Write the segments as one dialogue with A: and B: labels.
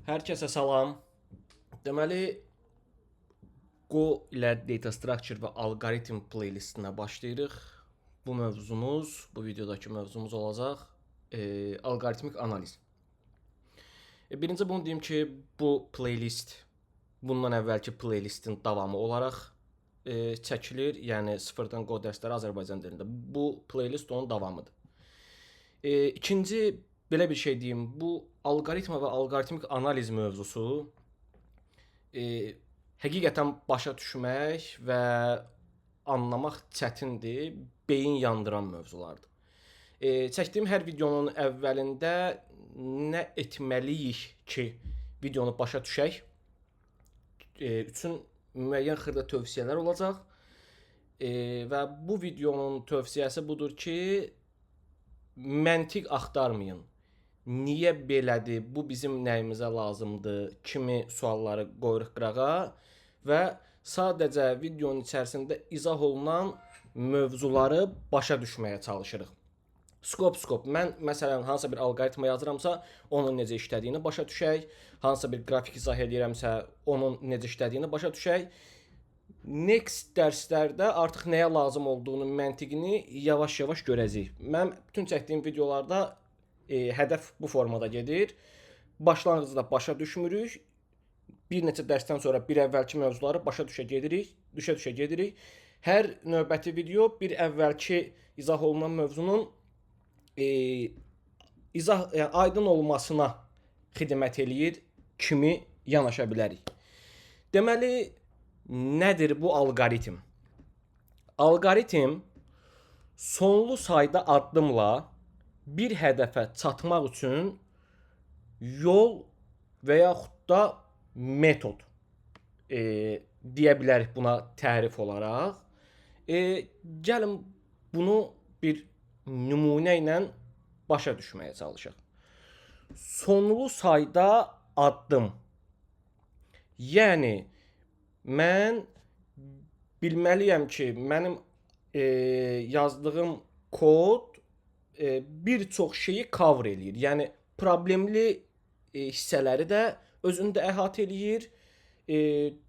A: Hər kəsə salam. Deməli, Go ilə Data Structure və Algoritm playlistinə başlayırıq. Bu mövzumuz, bu videodakı mövzumuz olacaq alqoritmik analiz. Birinci bunu deyim ki, bu playlist bundan əvvəlki playlistin davamı olaraq çəkilir. Yəni sıfırdan Go dərsləri Azərbaycan dilində. Bu playlist onun davamıdır. İkinci belə bir şey deyim, bu alqoritma və alqoritmik analiz mövzusu həqiqətən başa düşmək və anlamaq çətindir, beyin yandıran mövzulardır. Çəkdiyim hər videonun əvvəlində nə etməliyik ki, videonu başa düşək üçün müəyyən xırda tövsiyələr olacaq. Və bu videonun tövsiyəsi budur ki, məntiq axtarmayın. Niyə belədir? Bu bizim nəyimizə lazımdır? Kimi sualları qoyuruq qırağa və sadəcə videonun içərisində izah olunan mövzuları başa düşməyə çalışırıq. Skop. Mən məsələn hansısa bir alqoritma yazıramsa, onun necə işlədiyini başa düşək. Hansısa bir qrafik izah edirəmsə, onun necə işlədiyini başa düşək. Next dərslərdə artıq nəyə lazım olduğunu, məntiqini yavaş-yavaş görəcəyik. Mən bütün çəkdiyim videolarda hədəf bu formada gedir. Başlanğıcda başa düşmürük. Bir neçə dərsdən sonra bir əvvəlki mövzuları başa düşə gedirik. Hər növbəti video bir əvvəlki izah olunan mövzunun aydın olmasına xidmət eləyir kimi yanaşa bilərik. Deməli, nədir bu alqoritm? Alqoritm sonlu sayda addımla bir hədəfə çatmaq üçün yol və yaxud da metod deyə bilərik buna tərif olaraq. Gəlin bunu bir nümunə ilə başa düşməyə çalışaq. Sonlu sayda addım. Yəni mən bilməliyəm ki, mənim yazdığım kod bir çox şeyi cover eləyir. Yəni problemli hissələri də özündə əhatə eləyir.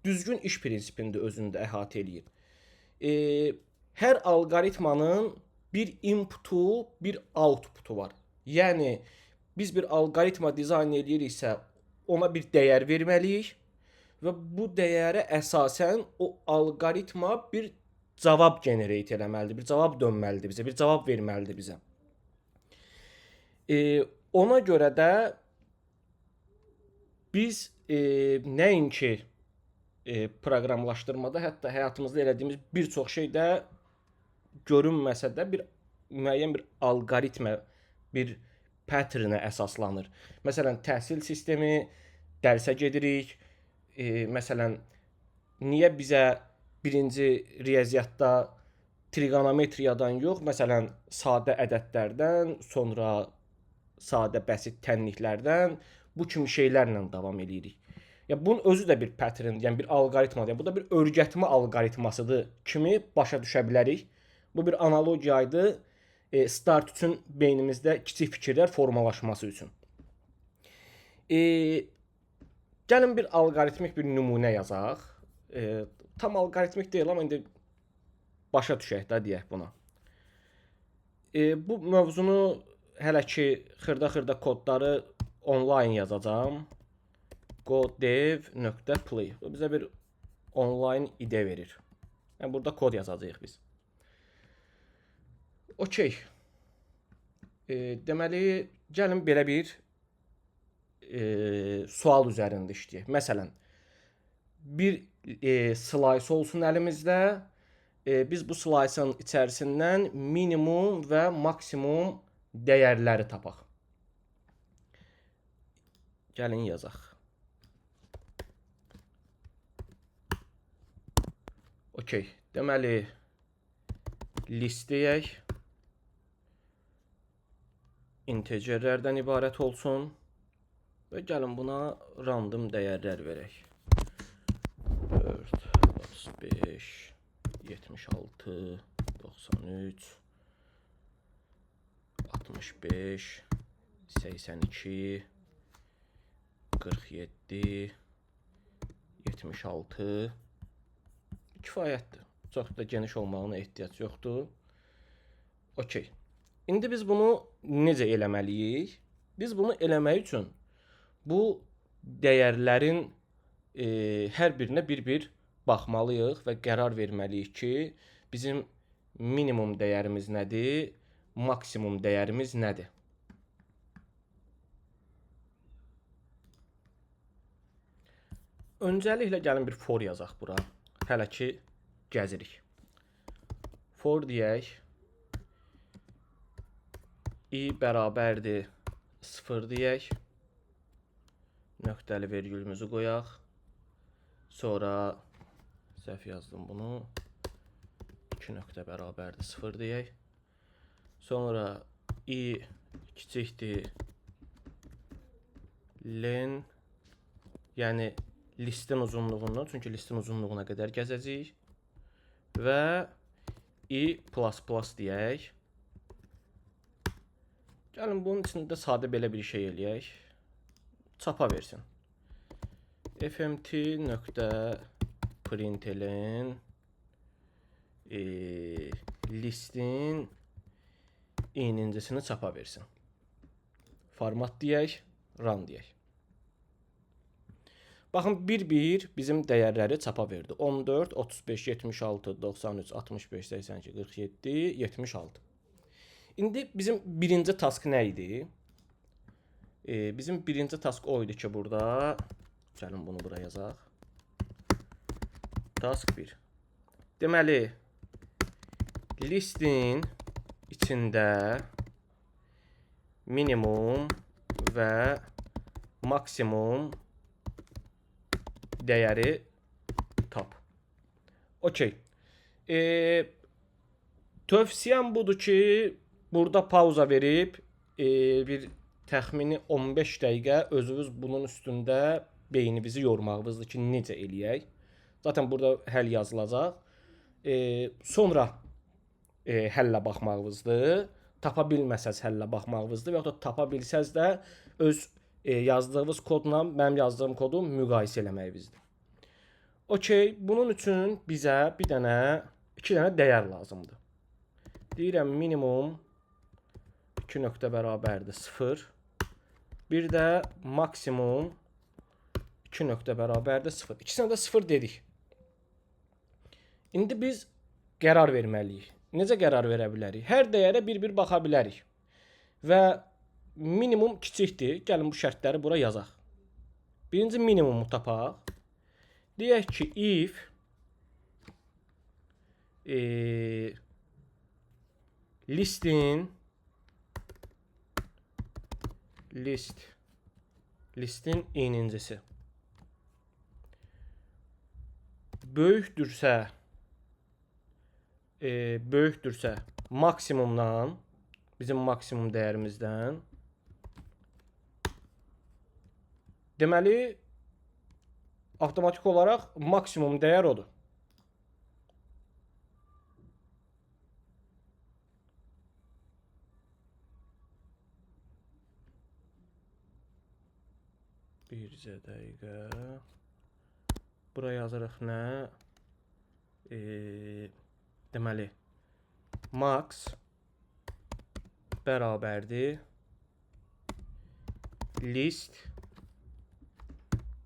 A: Düzgün iş prinsipini də özündə əhatə eləyir. Hər alqoritmanın bir inputu, bir outputu var. Yəni biz bir alqoritma dizayn ediriksə, ona bir dəyər verməliyik və bu dəyərə əsasən o alqoritma bir cavab generate eləməlidir, bir cavab dönməlidir bizə, bir cavab verməlidir bizə. Ona görə də biz nəinki proqramlaşdırmada, hətta həyatımızda elədiyimiz bir çox şey də görünməsə də bir müəyyən bir alqoritmə, bir patternə əsaslanır. Məsələn, təhsil sistemi, dərsə gedirik. Məsələn, niyə bizə birinci riyaziyyatda trigonometriyadan yox, məsələn, sadə ədədlərdən, sonra sadə bəsit tənliklərdən bu kimi şeylərlə davam edirik. Ya bunun özü də bir pattern, yəni bir alqoritmadır. Bu da bir öyrətmə alqoritmasıdır kimi başa düşə bilərik. Bu bir analogiya idi. Start üçün beynimizdə kiçik fikirlər formalaşması üçün. Gəlin bir alqoritmik bir nümunə yazaq. Tam alqoritmik deyil, amma indi başa düşək də deyək buna. Bu mövzunu hələ ki xırda kodları onlayn yazacağam. Godev.play. Bu bizə bir onlayn ide verir. Yəni burada kod yazacağıq biz. Okey. Deməli, gəlin belə bir sual üzərində işləyək. Məsələn, bir slice olsun əlimizdə. Biz bu slice'ın içərisindən minimum və maksimum dəyərləri tapaq. Gəlin yazaq. Okey. Deməli, list deyək. İntegerlərdən ibarət olsun. Və gəlin buna random dəyərlər verək. 4, 35, 76, 93, 65, 82, 47, 76 kifayətdir. Çox da geniş olmağına ehtiyac yoxdur. Okey. İndi biz bunu necə eləməliyik? Biz bunu eləmək üçün bu dəyərlərin hər birinə bir-bir baxmalıyıq və qərar verməliyik ki, bizim minimum dəyərimiz nədir, maksimum dəyərimiz nədir? Öncəliklə gəlin bir for yazaq bura. Hələ ki gəzirik. For deyək. I bərabərdir 0 deyək. Nöqtəli vergülümüzü qoyaq. Sonra səhv yazdım bunu. 2 nöqtə bərabərdir 0 deyək. Sonra I kiçikdir len, yəni listin uzunluğundan, çünki listin uzunluğuna qədər gəzəcəyik. Və I plus deyək. Gəlin bunun içində sadə belə bir şey eləyək. Çapa versin. fmt nöqtə println listin i'nincisini çapa versin. Format deyək, run deyək. Baxın, bir-bir bizim dəyərləri çapa verdi. 14, 35, 76, 93, 65, 82, 47, 76. İndi bizim birinci task nə idi? Bizim birinci task o idi ki, burada, gəlin bunu bura yazaq. Task 1. Deməli, listin içində minimum və maksimum dəyəri tap. Okey. Tövsiyəm budur ki, burada pauza verib bir təxmini 15 dəqiqə özünüz bunun üstündə beyninizi yormağınızdır ki, necə eləyək. Zaten burada həll yazılacaq. Sonra həllə baxmağınızdır. Tapa bilməsəz həllə baxmağınızdır və ya da tapa bilsəz də öz yazdığınız kodla mənim yazdığım kodu müqayisə eləməyinizdir. Okey, bunun üçün bizə iki dənə dəyər lazımdır. Deyirəm minimum 2 nöqtə bərabərdir 0. Bir də maksimum 2 nöqtə bərabərdir 0. İkisinə də 0 dedik. İndi biz qərar verməliyik. Necə qərar verə bilərik? Hər dəyərə bir-bir baxa bilərik. Və minimum kiçikdir. Gəlin bu şərtləri bura yazaq. Birinci minimumu tapaq. Deyək ki, if listin i'nincisi böyükdürsə maksimumdan, bizim maksimum dəyərimizdən, deməli avtomatik olaraq maksimum dəyər odur. Bircə dəqiqə. Bura yazırıq nə? Deməli, max bərabərdir list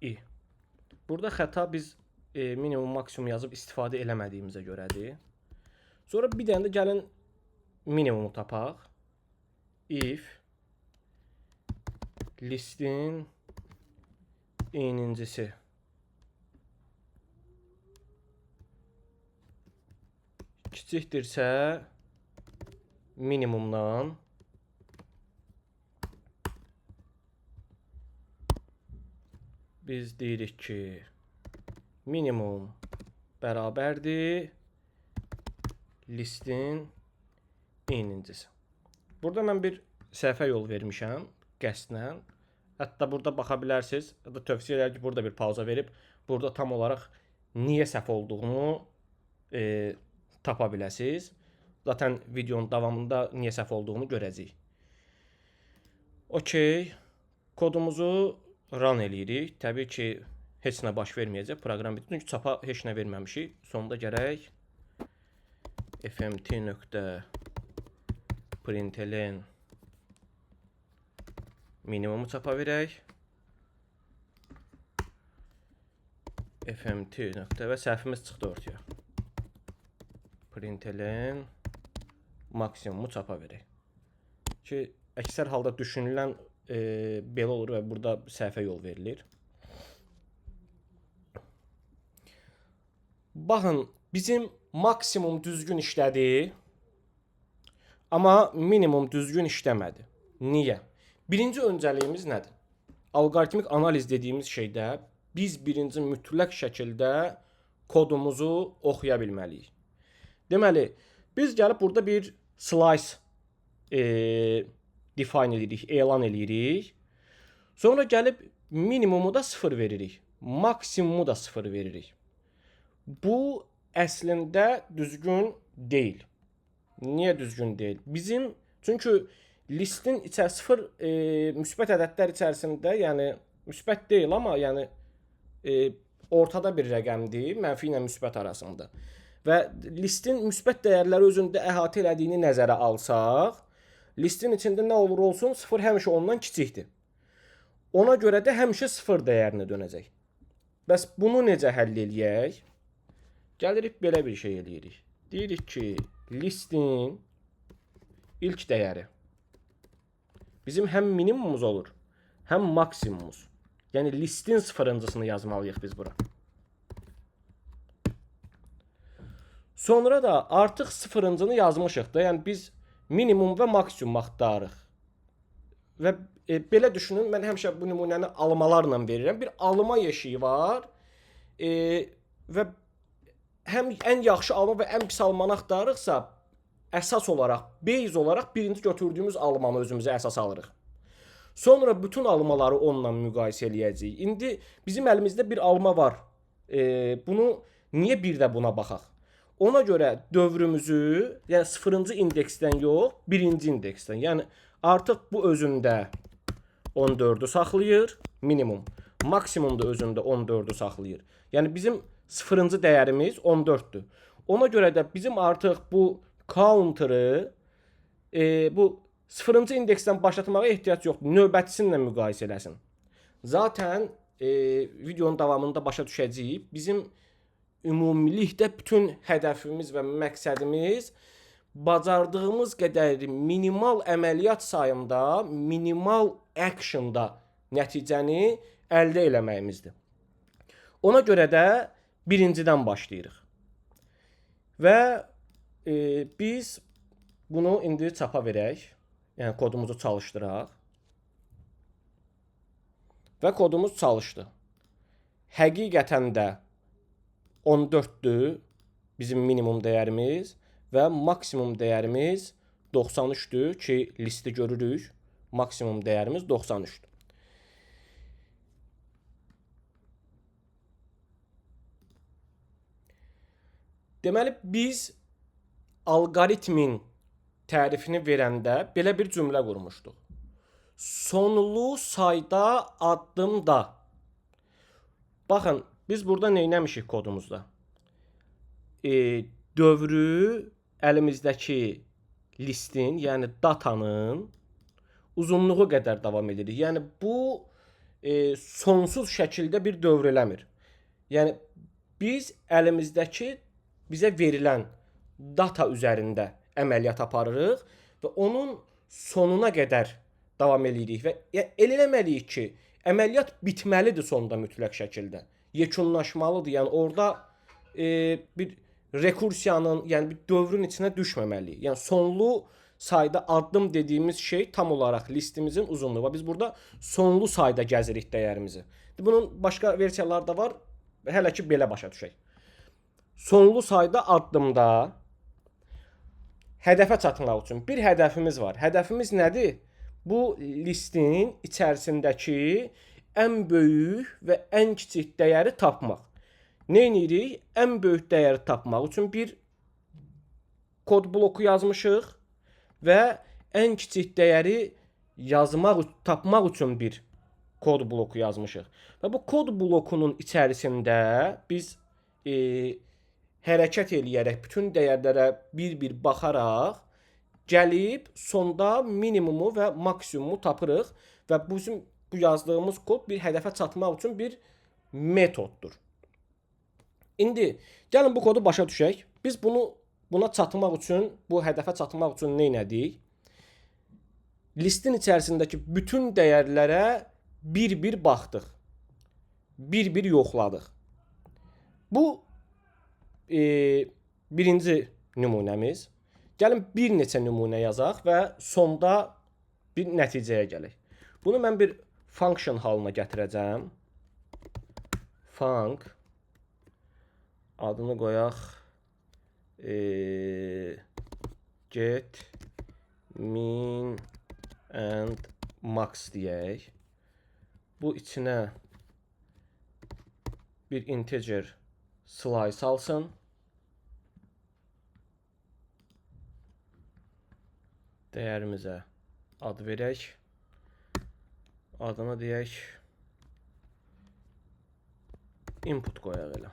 A: i. Burada xəta biz minimum maksimum yazıb istifadə eləmədiyimizə görədir. Sonra bir dənə də gəlin minimumu tapaq. If listin i'nincisi kiçikdirsə minimumdan, biz deyirik ki, minimum bərabərdir listin i'nincisi. Burada mən bir səhvə yol vermişəm qəsdlə. Hətta burada baxa bilərsiniz. Ya da tövsiyə edirəm ki, burada bir pauza verib, burada tam olaraq niyə səhv olduğunu tapa biləsiniz. Zaten videonun davamında niyə səhv olduğunu görəcəyik. Okey. Kodumuzu run eləyirik. Təbii ki, heç nə baş verməyəcək. Proqram bitdi. Çünki çapa heç nə verməmişik. Sonda gərək fmt.println minimumu çapa verək. fmt. Və səhvimiz çıxdı ortaya. Println maksimumu çapa verək. Ki, əksər halda düşünülən belə olur və burada səhvə yol verilir. Baxın, bizim maksimum düzgün işlədi, amma minimum düzgün işləmədi. Niyə? Birinci öncəliyimiz nədir? Alqoritmik analiz dediyimiz şeydə biz birinci mütləq şəkildə kodumuzu oxuya bilməliyik. Deməli, biz gəlib burada bir slice define edirik, elan edirik. Sonra gəlib minimumu da 0 veririk. Maksimumu da 0 veririk. Bu əslində düzgün deyil. Niyə düzgün deyil? Çünki listin sıfır müsbət ədədlər içərisində, yəni müsbət deyil, amma yəni ortada bir rəqəmdir, mənfi ilə müsbət arasında. Və listin müsbət dəyərləri özündə əhatə elədiyini nəzərə alsaq, listin içində nə olur olsun, 0 həmişə ondan kiçikdir. Ona görə də həmişə 0 dəyərini dönəcək. Bəs bunu necə həll eləyək? Gəlirik belə bir şey eləyirik. Deyirik ki, listin ilk dəyəri bizim həm minimumumuz olur, həm maksimumumuz. Yəni listin sıfırıncısını yazmalıyıq biz bura. Sonra da artıq sıfırıncını yazmışıq da, yəni biz minimum və maksimum axtarırıq. Və belə düşünün, mən həmişə bu nümunəni almalarla verirəm. Bir alma yeşiyi var və həm ən yaxşı alma və ən pis almanı axtarırıqsa, əsas olaraq, base olaraq birinci götürdüyümüz almanı özümüzə əsas alırıq. Sonra bütün almaları onunla müqayisə eləyəcəyik. İndi bizim əlimizdə bir alma var. Bunu niyə bir də buna baxaq? Ona görə dövrümüzü, yəni 0-cı indeksdən yox, 1-ci indeksdən. Yəni artıq bu özündə 14-ü saxlayır, minimum. Maksimum da özündə 14-ü saxlayır. Yəni bizim 0-cı dəyərimiz 14-dür. Ona görə də bizim artıq bu counter'ı bu 0-cı indeksdən başlatmağa ehtiyac yoxdur. Növbətisinlə müqayisə eləsin. Zaten videonun davamında başa düşəcəyik. Bizim ümumilikdə bütün hədəfimiz və məqsədimiz bacardığımız qədər minimal əməliyyat sayında, minimal action'da nəticəni əldə eləməyimizdir. Ona görə də birincidən başlayırıq. Və biz bunu indi çapa verək. Yəni kodumuzu çalışdıraq. Və kodumuz çalışdı. Həqiqətən də 14-dür bizim minimum dəyərimiz və maksimum dəyərimiz 93-dür ki, listi görürük. Maksimum dəyərimiz 93-dür. Deməli, biz alqoritmin tərifini verəndə belə bir cümlə qurmuşduq. Sonlu sayda addımda. Baxın, biz burada neynəmişik kodumuzda? Dövrü əlimizdəki listin, yəni datanın uzunluğu qədər davam edirik. Yəni bu sonsuz şəkildə bir dövr eləmir. Yəni biz əlimizdəki bizə verilən data üzərində əməliyyat aparırıq və onun sonuna qədər davam edirik və elə eləməliyik ki, əməliyyat bitməlidir sonda mütləq şəkildə. Yekunlaşmalıdır. Yəni orada bir rekursiyanın, yəni bir dövrün içinə düşməməliyik. Yəni sonlu sayda addım dediyimiz şey tam olaraq listimizin uzunluğu. Biz burada sonlu sayda gəzirik dəyərimizi. Bunun başqa versiyaları da var. Hələ ki belə başa düşək. Sonlu sayda addımda hədəfə çatmaq üçün bir hədəfimiz var. Hədəfimiz nədir? Bu listin içərisindəki ən böyük və ən kiçik dəyəri tapmaq. Nə edirik? Ən böyük dəyəri tapmaq üçün bir kod bloku yazmışıq və ən kiçik dəyəri tapmaq üçün bir kod bloku yazmışıq. Və bu kod blokunun içərisində biz hərəkət eləyərək bütün dəyərlərə bir-bir baxaraq gəlib sonda minimumu və maksimumu tapırıq və bizim bu yazdığımız kod bir hədəfə çatmaq üçün bir metoddur. İndi gəlin bu kodu başa düşək. Biz buna çatmaq üçün, bu hədəfə çatmaq üçün nə etdik? Listin içərisindəki bütün dəyərlərə bir-bir baxdıq. Bir-bir yoxladıq. Bu birinci nümunəmiz. Gəlin bir neçə nümunə yazaq və sonda bir nəticəyə gələk. Bunu mən bir function halına gətirəcəm. Func adını qoyaq get min and max deyək. Bu içinə bir integer slice alsın. Dəyərimizə ad verək. Adına deyək input qoyaq elə.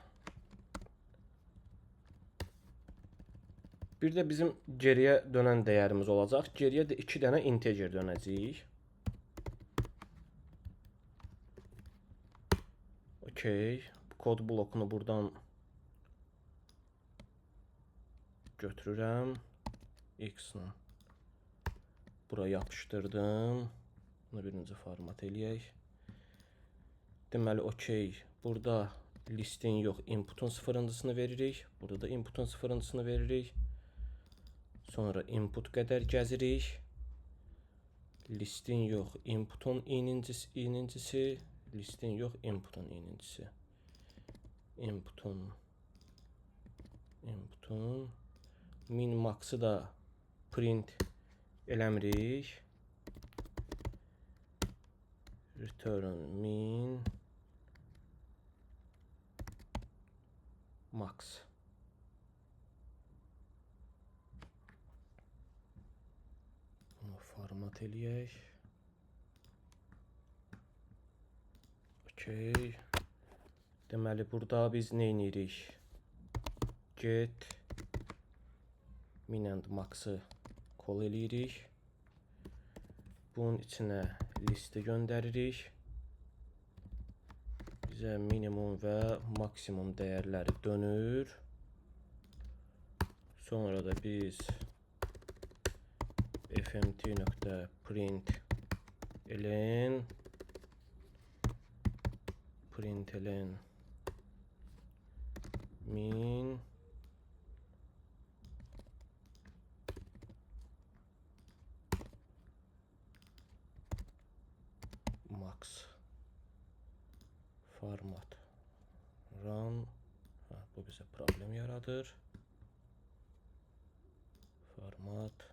A: Bir də bizim geriyə dönən dəyərimiz olacaq. Geriyə də 2 dənə integer dönəcəyik. Okey. Kod blokunu buradan götürürəm. X-lə bura yapışdırdım. Bunu birinci format eləyək. Deməli, okey. Burada listin yox, inputun sıfırıncısını veririk. Burada da inputun sıfırıncısını veririk. Sonra input qədər gəzirik. Listin yox, inputun inincisi. Listin yox, inputun inincisi. Inputun min max'ı da print eləmirik. Return min max. Bunu format eləyək. Okey. Deməli, burada biz nə edirik? Get min and max'ı call eləyirik. Bunun içinə listi göndəririk. Bizə minimum və maksimum dəyərləri dönür. Sonra da biz fmt.println min max format run. Bu bize problem yaradır. Format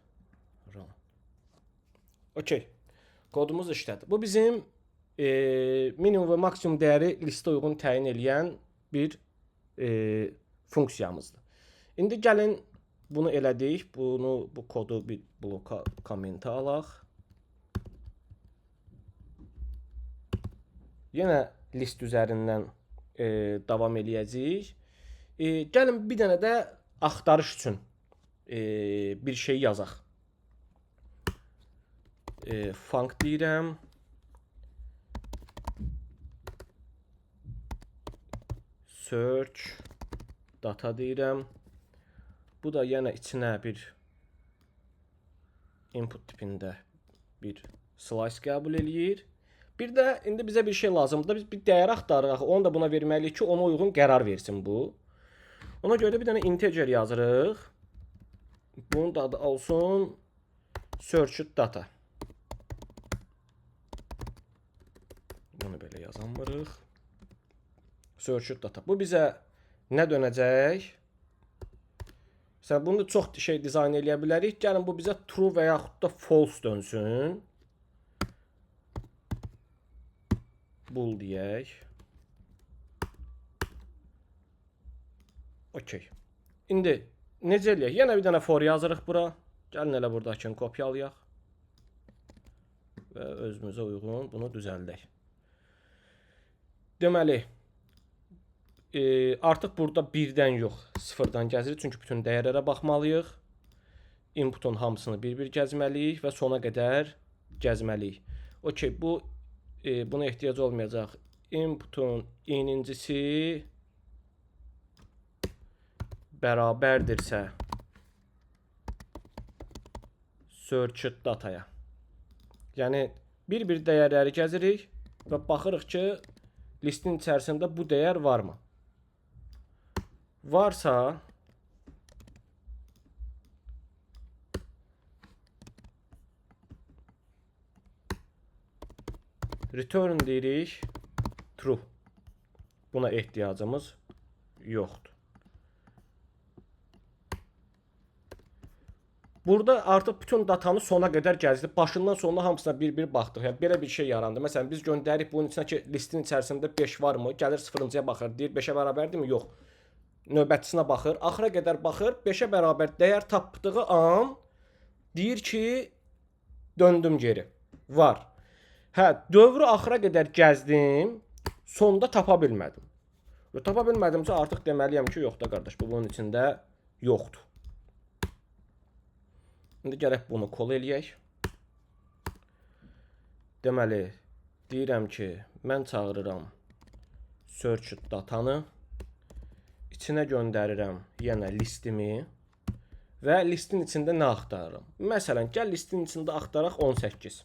A: run. Okey. Kodumuz işlədi. Bu bizim minimum və maksimum dəyəri listə uyğun təyin eləyən bir funksiyamızdır. İndi gəlin bunu elədik. Bu kodu bir bloka kommentə alaq. Yenə list üzərindən davam eləyəcəyik. Gəlin bir dənə də axtarış üçün bir şey yazaq. Func deyirəm. Search data deyirəm. Bu da yenə içinə bir input tipində bir slice qəbul eləyir. Bir də indi bizə bir şey lazımdır. Biz bir dəyər axtarırıq. Onu da buna verməliyik ki, ona uyğun qərar versin bu. Ona görə də bir dənə integer yazırıq. Bunun da adı olsun search data. Bunu belə yazamırıq. Search data. Bu bizə nə dönəcək? Məsələn, bunu çox şey dizayn eləyə bilərik. Gəlin bu bizə true və yaxud da false dönsün. Bool deyək. Okey. İndi necə eləyək? Yenə bir dənə for yazırıq bura. Gəlin elə buradakını kopyalayaq. Və özümüzə uyğun bunu düzəldək. Deməli, artıq burada 1-dən yox, 0-dan gəzirik. Çünki bütün dəyərlərə baxmalıyıq. Inputun hamısını bir-bir gəzməliyik və sona qədər gəzməliyik. Okey, buna ehtiyac olmayacaq. Inputun inincisi bərabərdirsə searched dataya. Yəni bir-bir dəyərləri gəzirik və baxırıq ki, listin içərisində bu dəyər varmı? Varsa return deyirik, true. Buna ehtiyacımız yoxdur. Burada artıq bütün datanı sona qədər gəzdik. Başından sonuna hamısına bir-bir baxdıq. Yəni belə bir şey yarandı. Məsələn, biz göndəririk bunun içinə ki, listin içərisində 5 varmı? Gəlir 0-cıya baxır, deyir 5-ə bərabərdirmi? Yox. Növbətçisinə baxır, axıra qədər baxır, 5-ə bərabər dəyər tapdığı an deyir ki, döndüm geri. Var. Hə, dövrü axıra qədər gəzdim, sonda tapa bilmədim. Və tapa bilmədimsə artıq deməliyəm ki, yox da qardaş, bu bunun içində yoxdur. İndi gərək bunu call eləyək. Deməli, deyirəm ki, mən çağırıram searched datanı. İçinə göndərirəm yenə listimi və listin içində nə axtarıram? Məsələn, gəl listin içində axtaraq 18.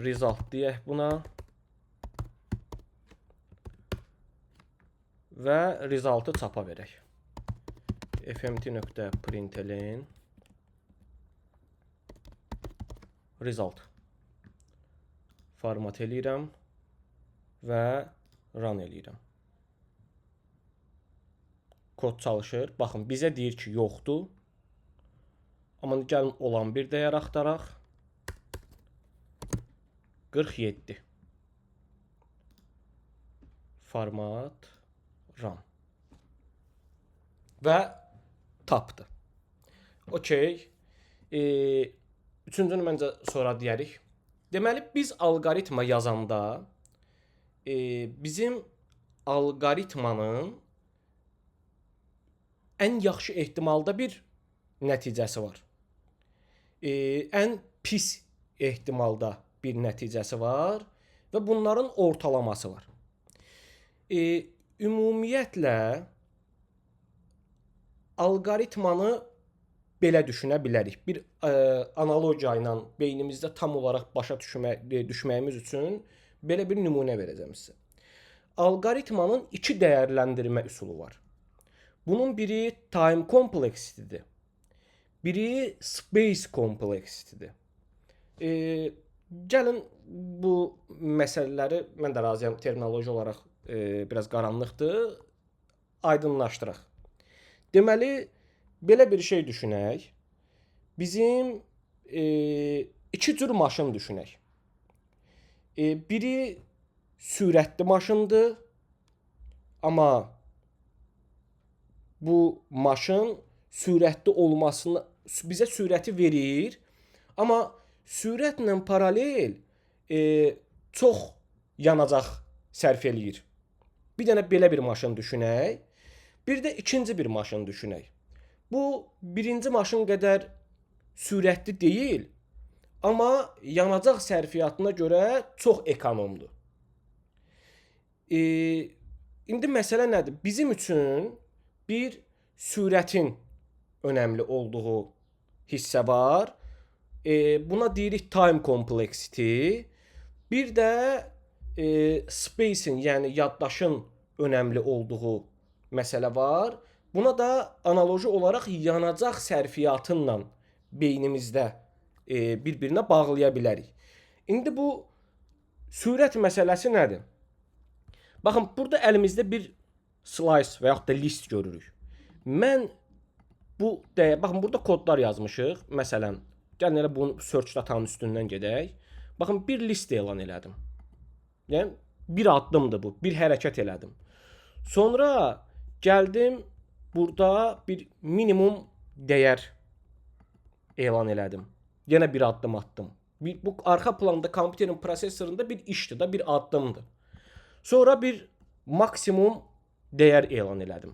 A: Result deyək buna. Və resultı çapa verək. fmt.println result format eləyirəm və run eləyirəm. Kod çalışır. Baxın, bizə deyir ki, yoxdur. Amma gəlin olan bir dəyər axtaraq. 47. Format run. Və tapdı. Okey. Üçüncünü məncə sonra deyərik. Deməli, biz alqoritma yazanda bizim alqoritmanın ən yaxşı ehtimalda bir nəticəsi var. Ən pis ehtimalda bir nəticəsi var və bunların ortalaması var. Ümumiyyətlə alqoritmanı belə düşünə bilərik. Bir analogiya ilə beynimizdə tam olaraq başa düşməyimiz üçün belə bir nümunə verəcəm sizə. Alqoritmanın iki dəyərləndirmə üsulu var. Bunun biri time kompleksidir. Biri space kompleksidir. Gəlin bu məsələləri, mən də razıyam, terminoloji olaraq biraz qaranlıqdır, aydınlaşdıraq. Deməli, belə bir şey düşünək. Bizim iki cür maşın düşünək. Biri sürətli maşındır, amma bu maşın sürətli olmasını bizə sürəti verir, amma sürətlə paralel çox yanacaq sərf eləyir. Bir dənə belə bir maşın düşünək. Bir də ikinci bir maşın düşünək. Bu birinci maşın qədər sürətli deyil, amma yanacaq sərfiyyatına görə çox ekonomdur. İndi məsələ nədir? Bizim üçün bir sürətin önəmli olduğu hissə var. Buna deyirik time complexity. Bir də space'in, yəni yaddaşın önəmli olduğu məsələ var. Buna da analoji olaraq yanacaq sərfiyyatıyla beynimizdə bir-birinə bağlaya bilərik. İndi bu sürət məsələsi nədir? Baxın, burada əlimizdə bir slice və yaxud da list görürük. Mən baxın, burada kodlar yazmışıq. Məsələn, gəlin elə bunu search datanın üstündən gedək. Baxın, bir list elan elədim. Yəni, bir addımdır bu, bir hərəkət elədim. Sonra gəldim, burada bir minimum dəyər elan elədim. Yenə bir addım atdım. Bu arka planda kompüterin prosesorunda bir işdir da, bir addımdır. Sonra bir maksimum değer elan elədim.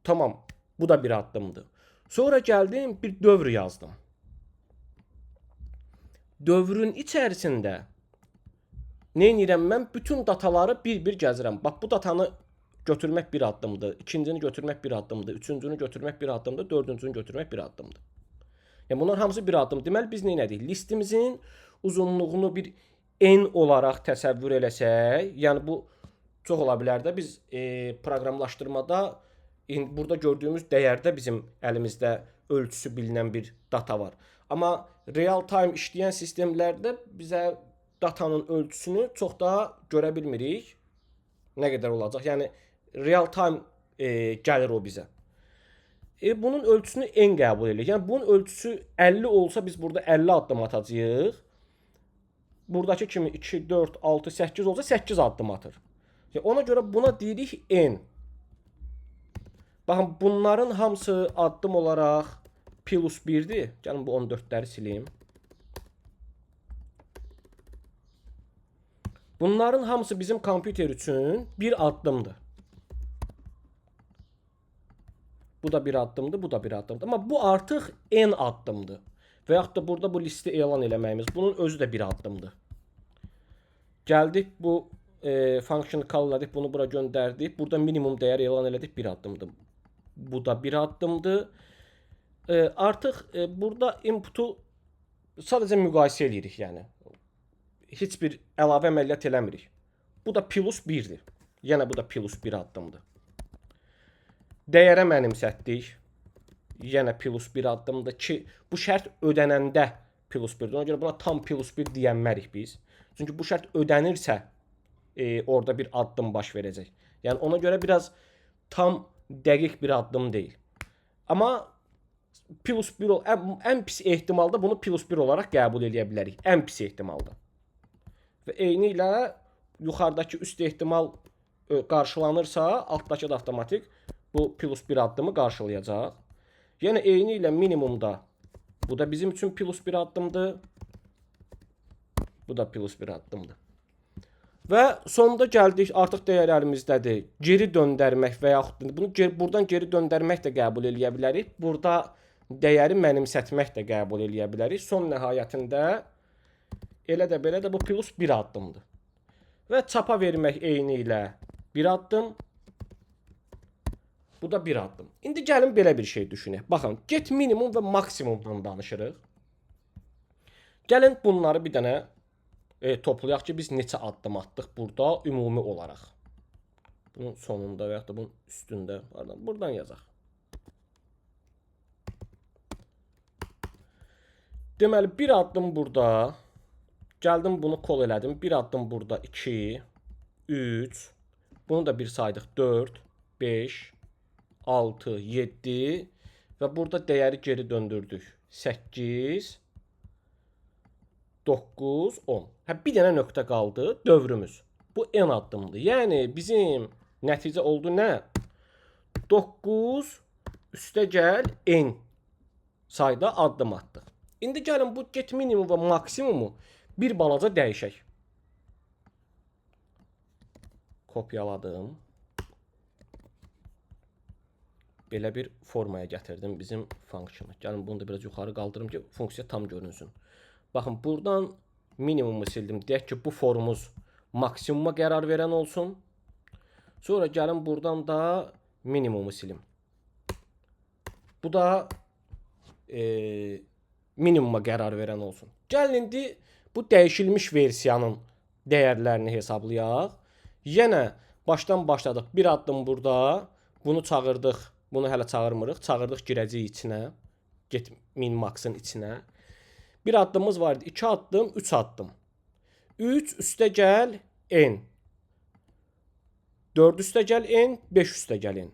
A: Tamam, bu da bir addımdır. Sonra geldim bir dövr yazdım. Dövrün içerisinde ne edirəm mən? Bütün dataları bir-bir gəzirəm. Bax, bu datanı götürmək bir addımdır, ikincini götürmək bir addımdır, üçüncünü götürmək bir addımdır, dördüncünü götürmək bir addımdır. Yəni bunlar hamısı bir addım. Deməli biz nə etdik? Listimizin uzunluğunu bir n olaraq təsəvvür eləsək, yəni bu çox ola bilər də biz proqramlaşdırmada burada gördüyümüz dəyərdə bizim əlimizdə ölçüsü bilinən bir data var. Amma real time işləyən sistemlərdə bizə datanın ölçüsünü çox daha görə bilmirik. Nə qədər olacaq? Yəni real time gəlir o bizə. Bunun ölçüsünü n qəbul edirik. Yəni bunun ölçüsü 50 olsa biz burada 50 addım atacağıq. Buradakı kimi 2, 4, 6, 8 olsa 8 addım atır. Yəni ona görə buna deyirik n. Baxın, bunların hamısı addım olaraq plus 1'dir. Gəlin bu 14'ləri sileyim. Bunların hamısı bizim kompüter üçün bir addımdır. Bu da bir addımdır, bu da bir addımdır. Amma bu artıq n addımdır. Və yaxud da burada bu listi elan eləməyimiz, bunun özü də bir addımdır. Gəldik bu function call elədik, bunu bura göndərdik. Burada minimum dəyər elan elədik, bir addımdır. Bu da bir addımdır. Artıq burada inputu sadəcə müqayisə edirik, yəni. Heç bir əlavə əməliyyat eləmirik. Bu da plus 1'dir. Yenə bu da plus 1 addımdır. Dəyərə mənimsətdik. Yenə plus 1 addımdır ki, bu şərt ödənəndə plus 1'dir. Ona görə buna tam plus 1 deyənmərik biz. Çünki bu şərt ödənirsə orada bir addım baş verəcək. Yəni ona görə biraz tam dəqiq bir addım deyil. Amma plus 1 ən pis ehtimalda bunu plus 1 olaraq qəbul edə bilərik. Ən pis ehtimalda. Və eyni ilə yuxarıdakı üst ehtimal qarşılanırsa, altdakı da avtomatik bu plus 1 addımı qarşılayacaq. Yəni eyni ilə minimumda bu da bizim üçün plus 1 addımdır. Bu da plus 1 addımdır. Və sonda gəldik, artıq dəyər əlimizdədir. Geri döndərmək və yaxud bunu buradan geri döndərmək də qəbul edə bilərik. Burada dəyəri mənimsətmək də qəbul edə bilərik. Son nəhayətində elə də belə də bu plus 1 addımdır. Və çapa vermək eyni ilə bir addım. Bu da bir addım. İndi gəlin belə bir şey düşünək. Baxın, get minimum və maksimumdan danışırıq. Gəlin bunları bir dənə toplayaq ki, biz neçə addım atdıq burada ümumi olaraq. Bunun sonunda və yaxud da bunun üstündə. Buradan yazaq. Deməli, bir addım burada. Gəldim bunu kol elədim. Bir addım burada 2, 3. Bunu da bir saydıq 4, 5, 6, 7 və burada dəyəri geri döndürdük. 8, 9, 10. Bir dənə nöqtə qaldı, dövrümüz. Bu n addımdır. Yəni bizim nəticə oldu nə? 9 üstə gəl n sayda addım atdıq. İndi gəlin bu get minimum və maksimumu bir balaca dəyişək. Kopyaladım. Belə bir formaya gətirdim bizim funksionu. Gəlin bunu da biraz yuxarı qaldırım ki, funksiya tam görünsün. Baxın, buradan minimumu sildim. Deyək ki, bu formumuz maksimuma qərar verən olsun. Sonra gəlin buradan da minimumu silim. Bu da minimuma qərar verən olsun. Gəlin indi bu dəyişilmiş versiyanın dəyərlərini hesablayaq. Yenə başdan başladıq. Bir addım burada. Bunu çağırdıq. Bunu hələ çağırmırıq. Çağırdıq girəcəyik içinə. Get min max'ın içinə. Bir addımımız var idi. 2 addım, 3 addım. 3 üstə gəl n. 4 üstə gəl n, 5 üstə gəl n.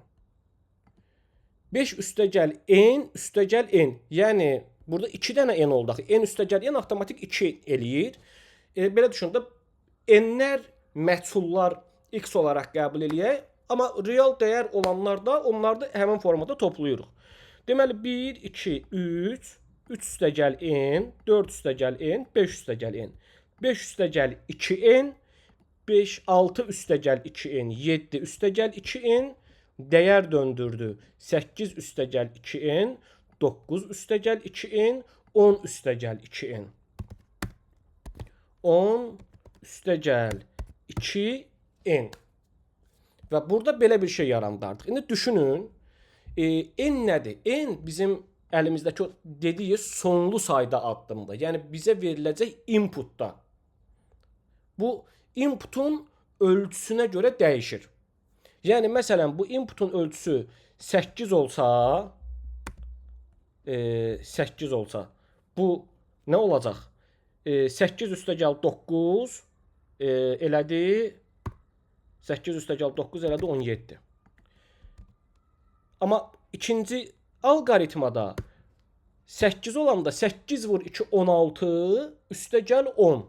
A: 5 üstə gəl n, üstə gəl n. Yəni burada 2 dənə n oldu. N üstə gəl n avtomatik 2 eləyir. Belə düşündə n'lər məchullar x olaraq qəbul eləyək. Amma real dəyər olanlar da onları da həmin formada toplayırıq. Deməli 1, 2, 3, 3 üstəgəl n, 4 üstəgəl n, 5 üstəgəl n. 5 üstəgəl 2n, 5, 6 üstəgəl 2n, 7 üstəgəl 2n, dəyər döndürdü. 8 üstəgəl 2n, 9 üstəgəl 2n, 10 üstəgəl 2n. 10 üstəgəl 2n. Və burada belə bir şey yarandardıq. İndi düşünün, n nədir? N bizim əlimizdəki dediyi sonlu sayda addımdır. Yəni bizə veriləcək inputda. Bu inputun ölçüsünə görə dəyişir. Yəni məsələn bu inputun ölçüsü 8 olsa, 8 olsa bu nə olacaq? 8 üstəgəl 9 elədi 8 üstəgəl 9 elədi 17. Amma ikinci alqoritmada 8 olanda 8 vur 2 16 üstəgəl 10.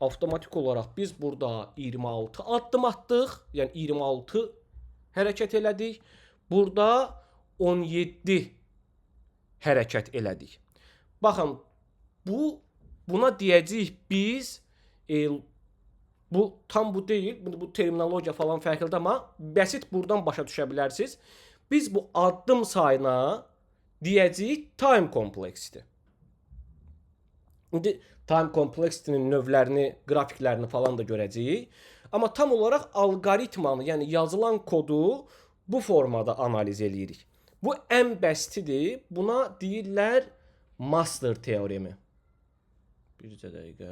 A: Avtomatik olaraq biz burada 26 addım atdıq. Yəni 26 hərəkət elədik. Burada 17 hərəkət elədik. Baxın, buna deyəcəyik biz bu tam bu deyil. Bu terminologiya falan fərqlidir, amma bəsit buradan başa düşə bilərsiniz. Biz bu addım sayına deyəcəyik time kompleksidir. İndi time kompleksinin növlərini, qrafiklərini falan da görəcəyik. Amma tam olaraq alqoritmanı, yəni yazılan kodu bu formada analiz eləyirik. Bu ən bəstidir. Buna deyirlər master teoremi. Bircə dəqiqə.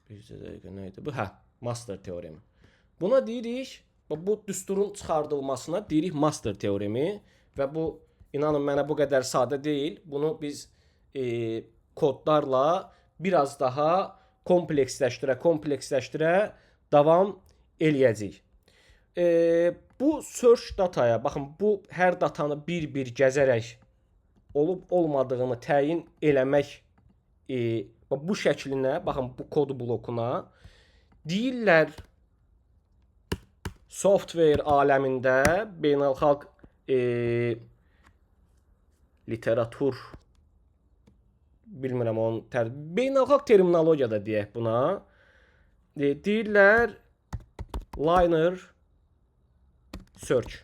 A: Bircə dəqiqə nə idi bu? Hə, master teoremi. Buna deyirik, bu düsturun çıxardılmasına deyirik master teoremi və bu İnanın mənə bu qədər sadə deyil. Bunu biz kodlarla biraz daha kompleksləşdirə davam eləyəcəyik. Bu search dataya, baxın, bu hər datanı bir-bir gəzərək olub-olmadığını təyin eləmək bu şəklinə, baxın, bu kod blokuna deyirlər software aləmində beynəlxalq literatur bilmirəm onun beynəlxalq terminologiyada deyək buna. Deyirlər liner search.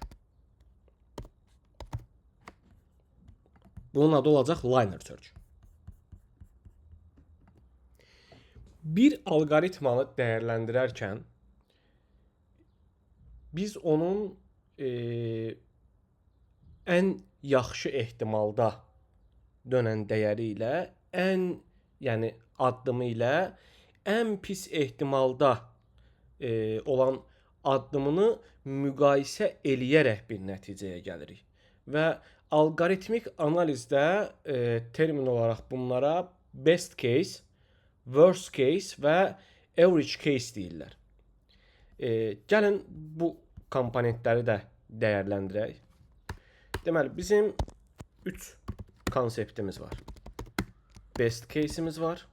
A: Bunun adı olacaq liner search. Bir alqoritmanı dəyərləndirərkən biz onun ən yaxşı ehtimalda dönən dəyəri ilə, yəni addımı ilə ən pis ehtimalda olan addımını müqayisə eləyərək bir nəticəyə gəlirik. Və alqoritmik analizdə termin olaraq bunlara best case, worst case və average case deyirlər. Gəlin bu komponentləri də dəyərləndirək. Deməli, bizim 3 konseptimiz var. Best case'imiz var.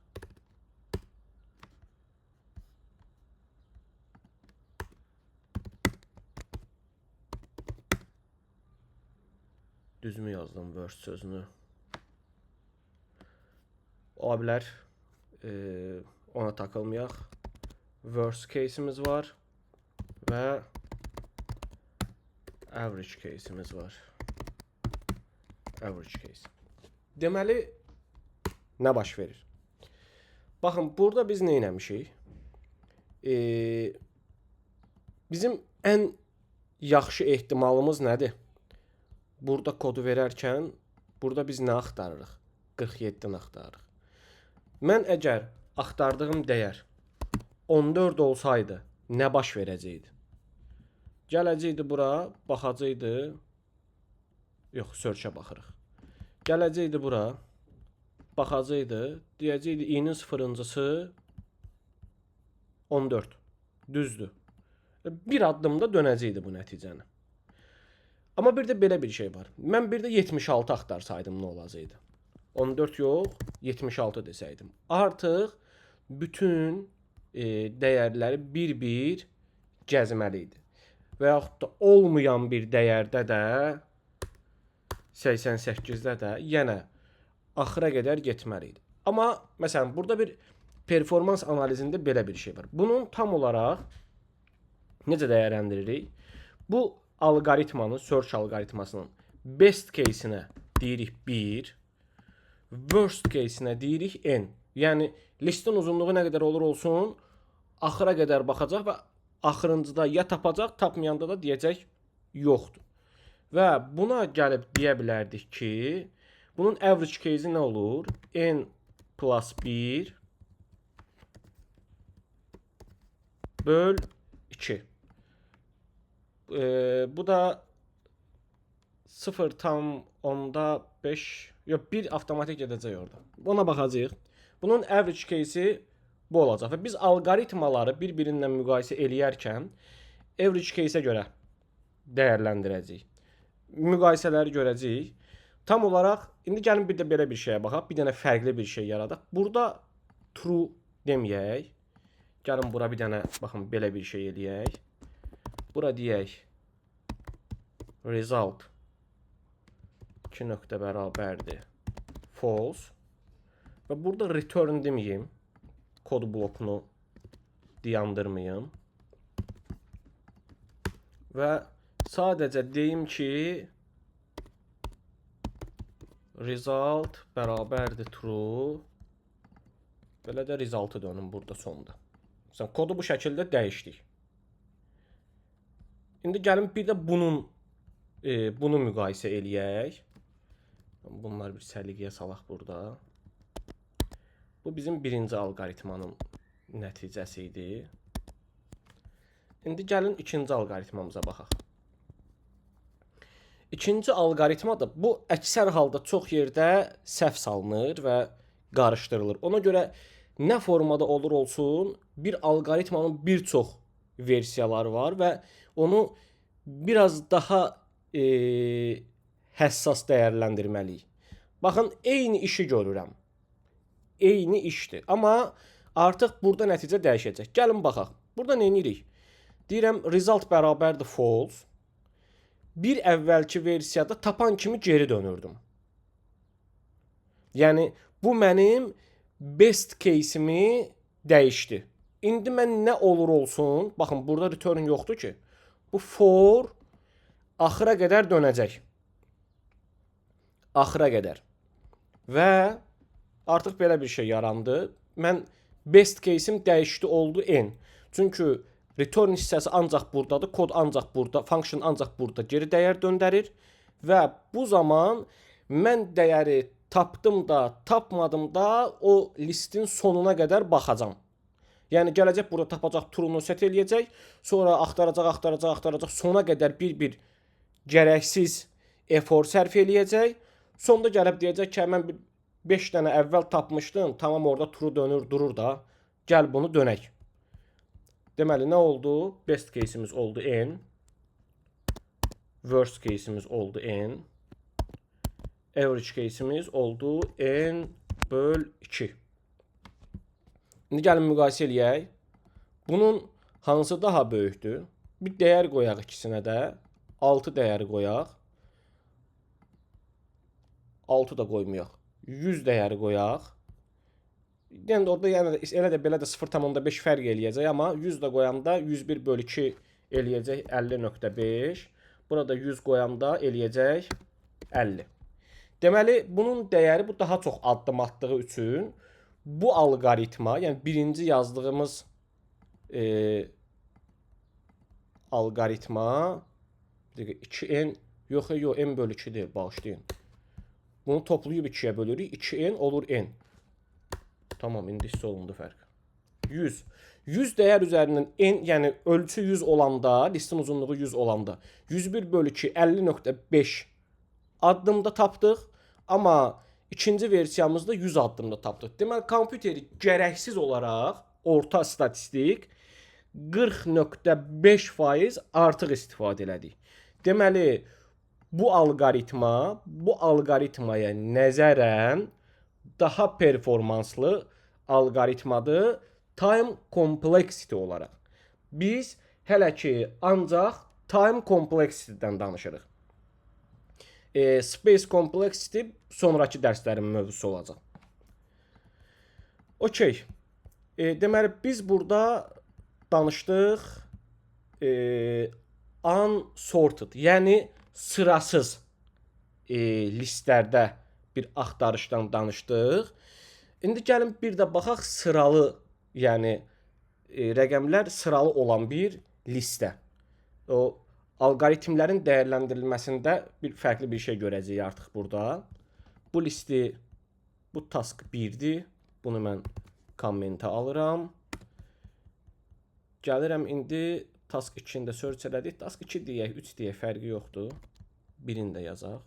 A: Düzmü yazdım worst sözünü? Ola bilər, ona takılmayaq. Worst case'imiz var və average case'imiz var. Average case. Deməli, nə baş verir? Baxın, burada biz nə eləmişik? Bizim ən yaxşı ehtimalımız nədir? Burada kodu verərkən, burada biz nə axtarırıq? 47-ni axtarırıq. Mən əgər axtardığım dəyər 14 olsaydı, nə baş verəcəkdi? Gələcəkdi bura, baxacaqdı. Yox, search-ə baxırıq. Gələcəkdi bura, baxacaqdı, deyəcəkdi i-nin sıfırıncısı 14. Düzdür. Bir addımda dönəcəkdi bu nəticəni. Amma bir də belə bir şey var. Mən bir də 76 axtarsaydım nə olacaqdı? 14 yox, 76 desəydim. Artıq bütün dəyərləri bir-bir gəzməli idi. və yaxud da olmayan bir dəyərdə də 88-də də yenə axıra qədər getməliydi. Amma məsələn burada bir performans analizində belə bir şey var. Bunun tam olaraq necə dəyərləndiririk? Bu alqoritmanın, search alqoritmasının best case-inə deyirik 1, worst case-inə deyirik n. Yəni listin uzunluğu nə qədər olur olsun, axıra qədər baxacaq və axırıncıda ya tapacaq, tapmayanda da deyəcək yoxdur. Və buna gəlib deyə bilərdik ki, bunun average case-i nə olur? N plus 1 böl 2. Bu da 0,5, yox 1 avtomatik gedəcək orada. Ona baxacağıq. Bunun average case-i bu olacaq və biz alqoritmaları bir-birindən müqayisə eləyərkən average case-ə görə dəyərləndirəcəyik. Müqayisələri görəcəyik. Tam olaraq indi gəlin bir də belə bir şeyə baxaq. Bir dənə fərqli bir şey yaradaq. Burada true deməyək. Gəlin bura bir dənə baxın belə bir şey eləyək. Bura deyək result 2 nöqtə bərabərdir false. Və burada return deməyim. Kod blokunu dayandırmayım. Və sadəcə deyim ki result bərabərdir true. Belə də result'ı dönüm burada sonda. Məsələn, kodu bu şəkildə dəyişdik. İndi gəlin bir də bunu müqayisə eləyək. Bunlar bir səliqəyə salaq burada. Bu bizim birinci alqoritmanın nəticəsi idi. İndi gəlin ikinci alqoritmamıza baxaq. İkinci alqoritma da bu əksər halda çox yerdə səhv salınır və qarışdırılır. Ona görə nə formada olur olsun, bir alqoritmanın bir çox versiyaları var və onu biraz daha həssas dəyərləndirməliyik. Baxın, eyni işi görürəm. Eyni işdir. Amma artıq burada nəticə dəyişəcək. Gəlin baxaq. Burada nə edirik? Deyirəm result bərabərdir false. Bir əvvəlki versiyada tapan kimi geri dönürdüm. Yəni bu mənim best case-imi dəyişdi. İndi mən nə olur olsun, baxın burada return yoxdur ki. Bu for axıra qədər dönəcək. Axıra qədər. Və artıq belə bir şey yarandı. Mən best case-im dəyişdi oldu n. Çünki return hissəsi ancaq buradadır, kod ancaq burada, function ancaq burada geri dəyər döndərir və bu zaman mən dəyəri tapdım da, tapmadım da o listin sonuna qədər baxacağam. Yəni gələcək burada tapacaq, true'nu set eləyəcək, sonra axtaracaq, sona qədər bir gərəksiz efor sərf eləyəcək. Sonda gəlib deyəcək ki, mən 5 dənə əvvəl tapmışdım, tamam orada true dönür, durur da, gəl bunu dönək. Deməli, nə oldu? Best case'imiz oldu n. Worst case'imiz oldu n. Average case'imiz oldu n böl 2. İndi gəlin müqayisə eləyək. Bunun hansı daha böyükdür? Bir dəyər qoyaq ikisinə də. 6 dəyəri qoyaq. 6 da qoymayaq. 100 dəyəri qoyaq. Yəni orada elə də belə də 0,5 fərq eləyəcək, amma 100 də qoyanda 101 bölü 2 eləyəcək 50,5. Burada 100 qoyanda eləyəcək 50. Deməli, bunun dəyəri bu daha çox addım atdığı üçün bu alqoritma, yəni birinci yazdığımız alqoritma 2n, yox, n bölü 2 deyil, bağışlayın. Bunu toplayıb 2-yə bölürük, 2n olur n. Tamam, indi hiss olundu fərq. 100. 100 dəyər üzərindən n, yəni ölçü 100 olanda, listin uzunluğu 100 olanda 101 bölü 2 50,5 addımda tapdıq. Amma ikinci versiyamızda 100 addımda tapdıq. Deməli, kompüteri gərəksiz olaraq orta statistik 40,5% artıq istifadə elədik. Deməli, bu alqoritmaya nəzərən daha performanslı alqoritmadır time complexity olaraq. Biz hələ ki ancaq time complexity-dən danışırıq. Space complexity sonrakı dərslərin mövzusu olacaq. Okey. Deməli biz burada danışdıq unsorted, yəni sırasız listlərdə bir axtarışdan danışdıq. İndi gəlin bir də baxaq sıralı, yəni rəqəmlər sıralı olan bir listə. O alqoritmlərin dəyərləndirilməsində bir fərqli bir şey görəcəyik artıq burada. Bu listi, bu task 1-dir. Bunu mən kommentə alıram. Gəlirəm indi task 2-ni də search elədik. Task 2 deyək, 3 deyək, fərqi yoxdur. Birini də yazaq.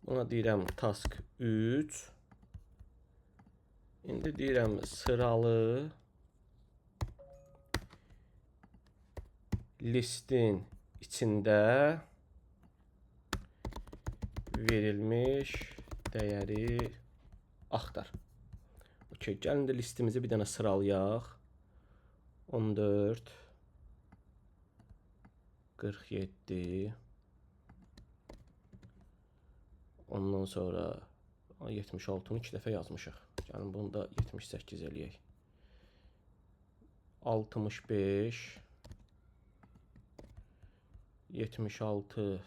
A: Buna deyirəm task 3. İndi deyirəm sıralı listin içində verilmiş dəyəri axtar. Okey, gəlin də listimizi bir dənə sıralayaq. 14 47 ondan sonra 76-nı 2 dəfə yazmışıq. Gəlin bunu da 78 eləyək. 65 76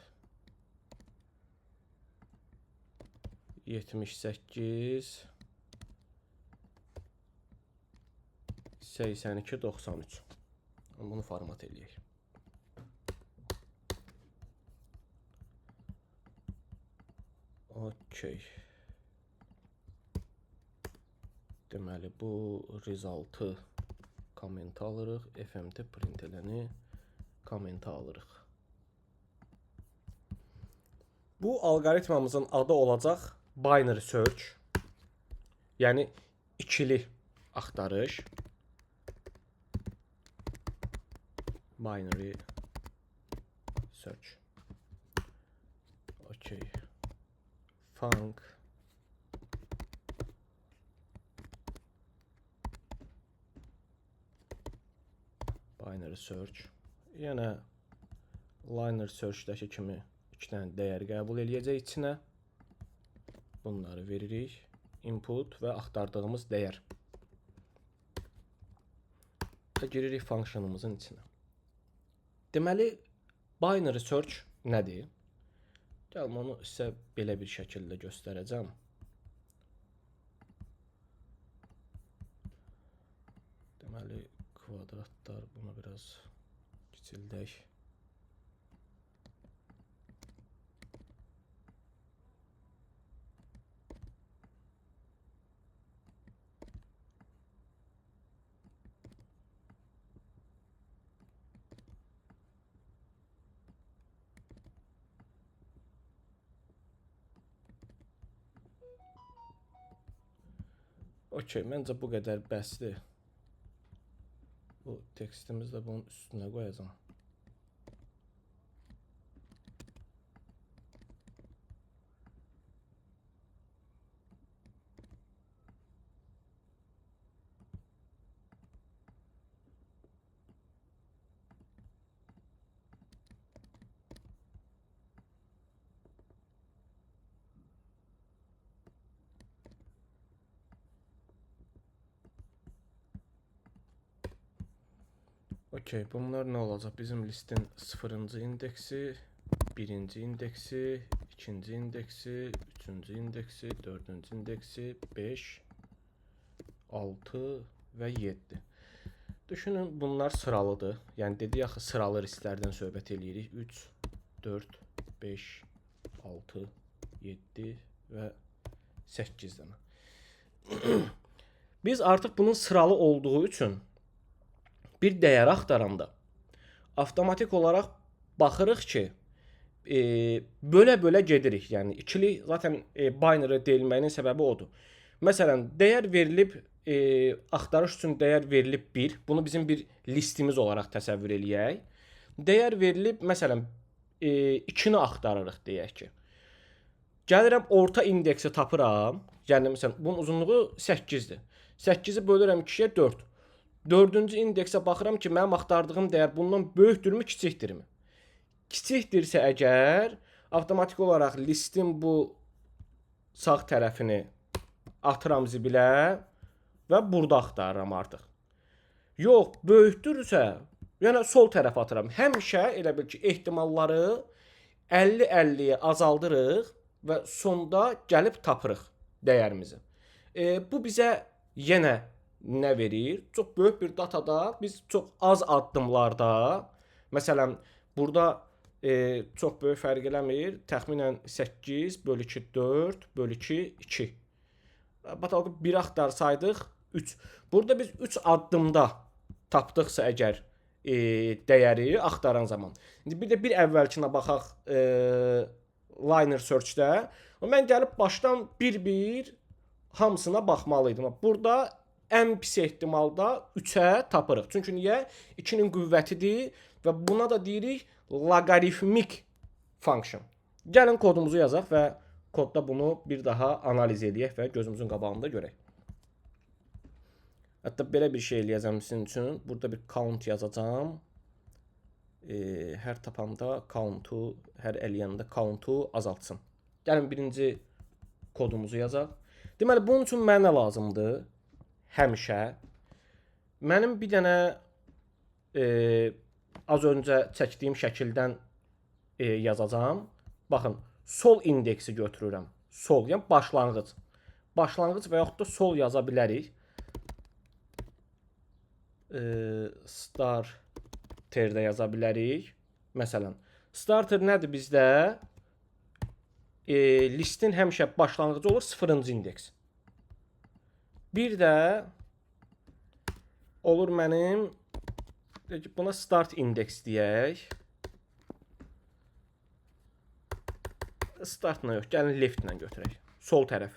A: 78 82 93. Bunu format eləyək. Okey. Deməli bu resultı komment alırıq. FMT print eləni kommentə alırıq. Bu alqoritmamızın adı olacaq binary search. Yəni ikili axtarış. Binary search. Okey. Func binary search. Yəni linear search-dəki kimi 2 dənə dəyər qəbul eləyəcək içinə. Bunları veririk. Input və axtardığımız dəyər. Və giririk funksiyonumuzun içinə. Deməli, binary search nədir? Gəlin onu sizə belə bir şəkildə göstərəcəm. Deməli, kvadratlar, bunu biraz kiçildək. Okey, məncə bu qədər bəsdir. Bu tekstimizi də bunun üstünə qoyacağam. Okey, bunlar nə olacaq? Bizim listin 0-cı indeksi, 1-ci indeksi, 2-ci indeksi, 3-cü indeksi, 4-cü indeksi, 5, 6 və 7. Düşünün, bunlar sıralıdır. Yəni dedik axı sıralı listlərdən söhbət eləyirik. 3, 4, 5, 6, 7 və 8 dənə. Biz artıq bunun sıralı olduğu üçün bir dəyər axtaranda avtomatik olaraq baxırıq ki, bölə-bölə gedirik. Yəni ikili zaten binary deyilməyinin səbəbi odur. Məsələn, dəyər verilib, axtarış üçün dəyər verilib 1. Bunu bizim bir listimiz olaraq təsəvvür eləyək. Dəyər verilib, məsələn, 2-ni axtarırıq deyək ki. Gəlirəm orta indeksi tapıram. Yəni məsələn, bunun uzunluğu 8-dir. 8-i bölürəm 2-yə 4. Dördüncü indeksə baxıram ki, mənim axtardığım dəyər bundan böyükdürmü, kiçikdirmi? Kiçikdirsə əgər, avtomatik olaraq listin bu sağ tərəfini atıram zibilə və burada axtarıram artıq. Yox, böyükdürsə, yəni sol tərəfə atıram. Həmişə elə bil ki, ehtimalları 50-50-yə azaldırıq və sonda gəlib tapırıq dəyərimizi. Bu bizə yenə nə verir? Çox böyük bir datada biz çox az addımlarda, məsələn, burada çox böyük fərq eləmir. Təxminən 8 bölü 2 4 bölü 2 2. Batalqı 1 axtarsaydıq 3. Burada biz 3 addımda tapdıqsa əgər dəyəri axtaran zaman. İndi bir də bir əvvəlkinə baxaq liner search-də. Mən gəlib başdan bir-bir hamısına baxmalıydım. Burada ən pis ehtimalda 3-ə tapırıq. Çünki niyə? 2-nin qüvvətidir və buna da deyirik loqaritmik function. Gəlin kodumuzu yazaq və kodda bunu bir daha analiz edək və gözümüzün qabağında görək. Hətta belə bir şey eləyəcəm sizin üçün. Burada bir count yazacağam. Hər tapanda count'u, hər eləyəndə count'u azaltsın. Gəlin birinci kodumuzu yazaq. Deməli, bunun üçün mənə nə lazımdır? Həmişə. Mənim bir dənə az öncə çəkdiyim şəkildən yazacağam. Baxın, sol indeksi götürürəm. Sol, yəni başlanğıc. Başlanğıc və yaxud da sol yaza bilərik. Starter-də yaza bilərik. Məsələn, starter nədir bizdə? Listin həmişə başlanğıcı olur 0-cı indeks. Bir də olur mənim, buna start indeks deyək. Startla yox, gəlin leftlə götürək. Sol tərəf.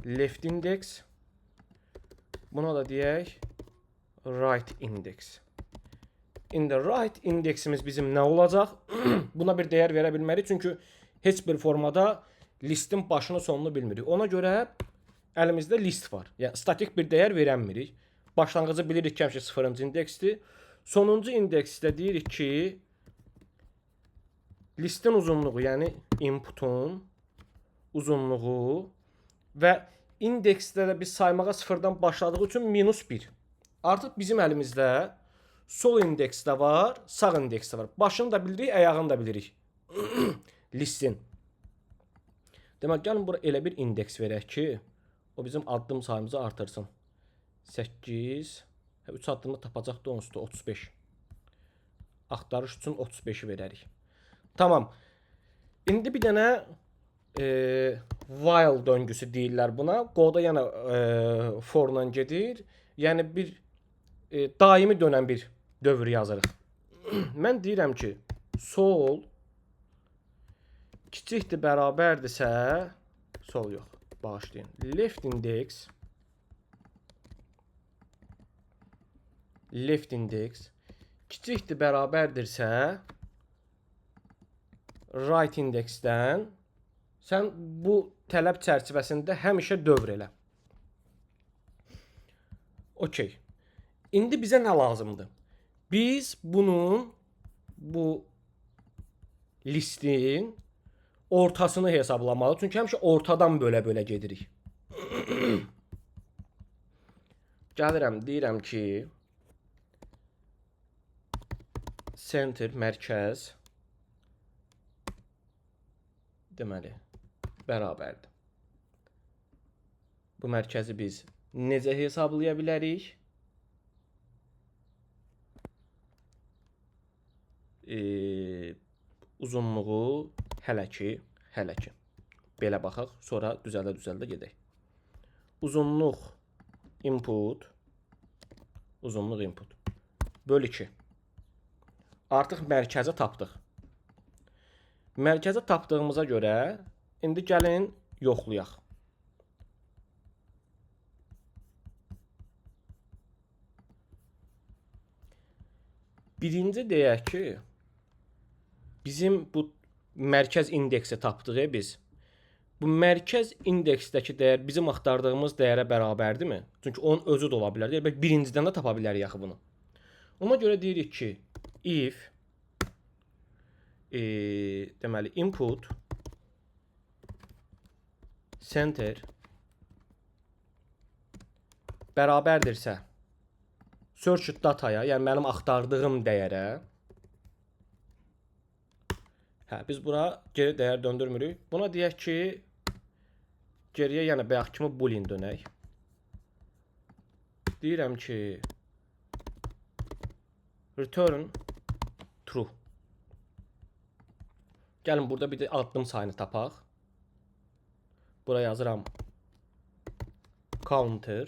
A: Left index. Buna da deyək right index. İndi right indeksimiz bizim nə olacaq? Buna bir dəyər verə bilmərik, çünki heç bir formada listin başını sonunu bilmirik. Ona görə əlimizdə list var. Yəni statik bir dəyər verənmirik. Başlanğıcı bilirik ki, həmişə 0-cı indeksdir. Sonuncu indeksdə deyirik ki, listin uzunluğu, yəni inputun uzunluğu və indeksdə də biz saymağa 0-dan başladığı üçün -1. Artıq bizim əlimizdə sol indeksdə var, sağ indeksdə var. Başını da bilirik, ayağını da bilirik. Listin. Demək, gəlin bura elə bir indeks verək ki, o bizim addım sayımızı artırsın. 8, 3 addımda tapacaqdır onsuz da 35. Axtarış üçün 35-i verərik. Tamam. İndi bir dənə while döngüsü deyirlər buna. Qoda yenə for-la gedir. Yəni bir daimi dönən bir dövr yazırıq. Mən deyirəm ki, sol kiçikdir, bərabərdirsə, sol yox, bağışlayın. Left index kiçikdir, bərabərdirsə, right indeksdən sən bu tələb çərçivəsində həmişə dövr elə. Okey. İndi bizə nə lazımdır? Biz bunun, bu listin ortasını hesablamalı. Çünki həmişə ortadan bölə-bölə gedirik. Gəlirəm, deyirəm ki, center, mərkəz deməli, bərabərdir. Bu mərkəzi biz necə hesablaya bilərik? Uzunluğu hələ ki. Belə baxaq, sonra düzəldə gedək. Uzunluq input, böl 2. Artıq mərkəzi tapdıq. Mərkəzi tapdığımıza görə indi gəlin yoxlayaq. Birinci deyək ki, bizim bu mərkəz indeksi tapdıq biz. Bu mərkəz indeksdəki dəyər bizim axtardığımız dəyərə bərabərdirmi? Çünki onun özü də ola bilər. Yəni birincidən də tapa bilərik axı bunu. Ona görə deyirik ki, if deməli input center bərabərdirsə search dataya, yəni mənim axtardığım dəyərə, biz bura geri dəyər döndürmürük. Buna deyək ki, geriyə yəni bayaq kimi boolean dönək. Deyirəm ki, return true. Gəlin burada bir də addım sayını tapaq. Buraya yazıram counter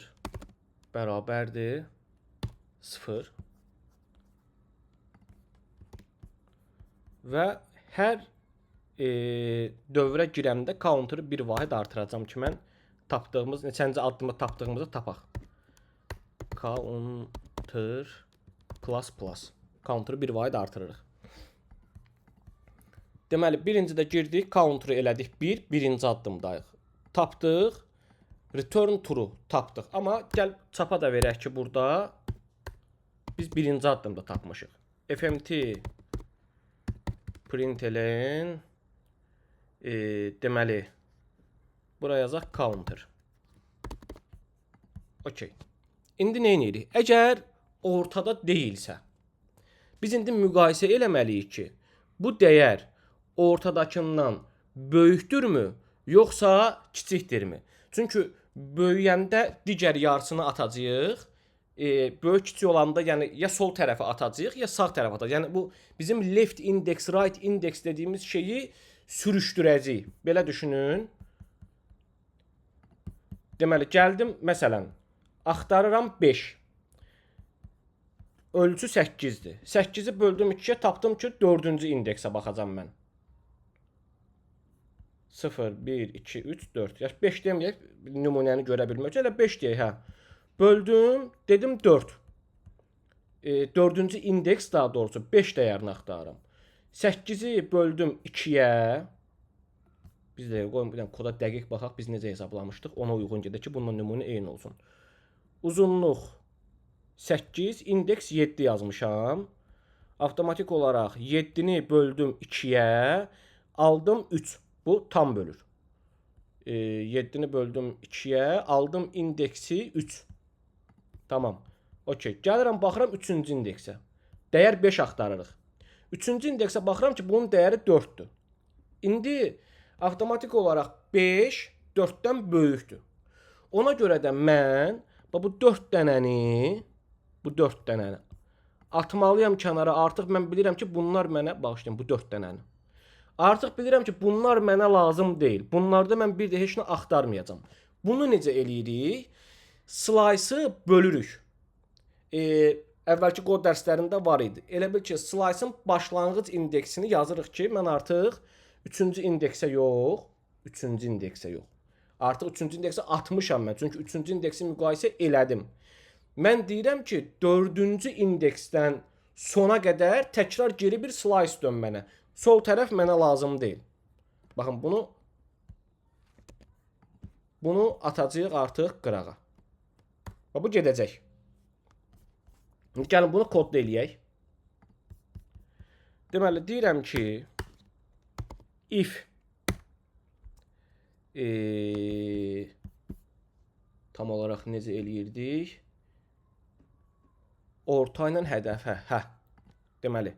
A: bərabərdir 0 və hər dövrə girəndə counteri bir vahid artıracağım ki, mən tapdığımız, neçənci addımı tapdığımızı tapaq. Counter plus. Counteri bir vahid artırırıq. Deməli, birincidə girdik, counteri elədik 1, birinci addımdayıq. Tapdıq, return true tapdıq. Amma gəl çapa da verək ki, burada biz birinci addımda tapmışıq. fmt println deməli, buraya yazaq counter. Okey. İndi nə edirik? Əgər ortada deyilsə, biz indi müqayisə eləməliyik ki, bu dəyər ortadakından böyükdürmü, yoxsa kiçikdirmi? Çünki böyüyəndə digər yarısını atacağıq. Böyük kiçik olanda yəni ya sol tərəfə atacağıq, ya sağ tərəfə atacağıq. Yəni bu bizim left index, right index dediyimiz şeyi sürüşdürəcək. Belə düşünün. Deməli, gəldim, məsələn, axtarıram 5. Ölçü 8-dir. 8-i böldüm 2-yə, tapdım ki, 4-cü indeksə baxacam mən. 0, 1, 2, 3, 4. Yəni 5 deməyək, nümunəni görə bilmək. Elə 5 deyək, hə. Böldüm, dedim 4. 4-cü indeks daha doğrusu 5 dəyərini axtarıram. 8-i böldüm 2-yə. Biz də qoyun koda dəqiq baxaq, biz necə hesablamışdıq. Ona uyğun gedək ki, bununla nümunə eyni olsun. Uzunluq 8, indeks 7 yazmışam. Avtomatik olaraq 7-ni böldüm 2-yə, aldım 3. Bu tam bölür. 7-ni böldüm 2-yə, aldım indeksi 3. Tamam. Okey. Gəlirəm, baxıram 3-cü indeksə. Dəyər 5 axtarırıq. 3-cü indeksə baxıram ki, bunun dəyəri 4-dür. İndi avtomatik olaraq 5 4-dən böyükdür. Ona görə də mən bu 4 dənəni atmalıyam kənara. Artıq mən bilirəm ki, bunlar mənə, bağışlayın, bu 4 dənəni. Artıq bilirəm ki, bunlar mənə lazım deyil. Bunlarda mən bir də heç nə axtarmayacağam. Bunu necə eləyirik? Slice-ı bölürük. Əvvəlki kod dərslərində var idi. Elə bil ki, slice-ın başlanğıc indeksini yazırıq ki, mən artıq 3-cü indeksə yox, 3-cü indeksə yox. Artıq 3-cü indeksə atmışam mən. Çünki 3-cü indeksi müqayisə elədim. Mən deyirəm ki, 4-cü indeksdən sona qədər təkrar geri bir slice dön mənə. Sol tərəf mənə lazım deyil. Baxın, bunu atacağıq artıq qırağa. Və bu gedəcək. Gəlin bunu kodda eləyək. Deməli, deyirəm ki, if tam olaraq necə eləyirdik? Orta ilə hədəf, deməli,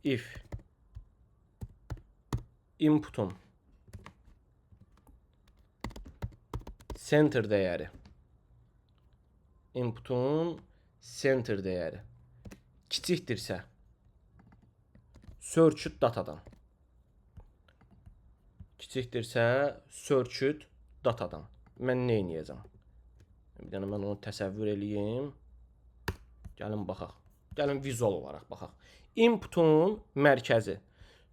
A: if inputun center dəyəri kiçikdirsə searched datadan mən nə edəcəm? Bir dənə mən onu təsəvvür eləyim. Gəlin baxaq. Gəlin vizual olaraq baxaq. Inputun mərkəzi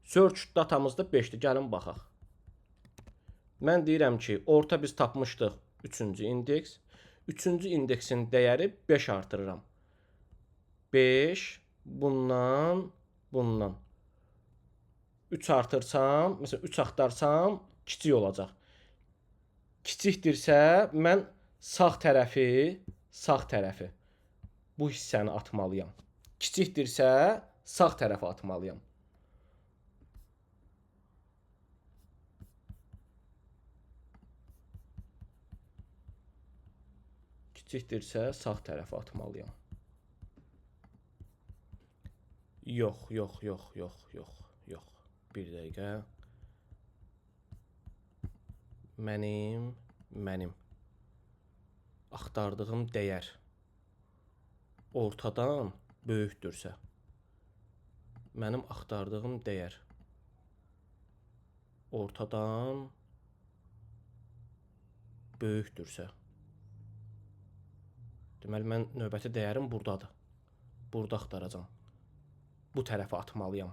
A: searched datamızda 5-dir. Gəlin baxaq. Mən deyirəm ki, orta biz tapmışdıq 3-cü indeks. 3-cü indeksin dəyəri 5 artırıram. 5 bundan. 3 artırsam, məsələn 3 axtarsam kiçik olacaq. Kiçikdirsə mən sağ tərəfi bu hissəni atmalıyam. Kiçikdirsə sağ tərəfi atmalıyam. Kiçikdirsə sağ tərəfi atmalıyam. Yox. Bir dəqiqə. Mənim axtardığım dəyər ortadan böyükdürsə, mənim axtardığım dəyər ortadan böyükdürsə, deməli mən növbəti dəyərim buradadır. Burada axtaracam. Bu tərəfi atmalıyam.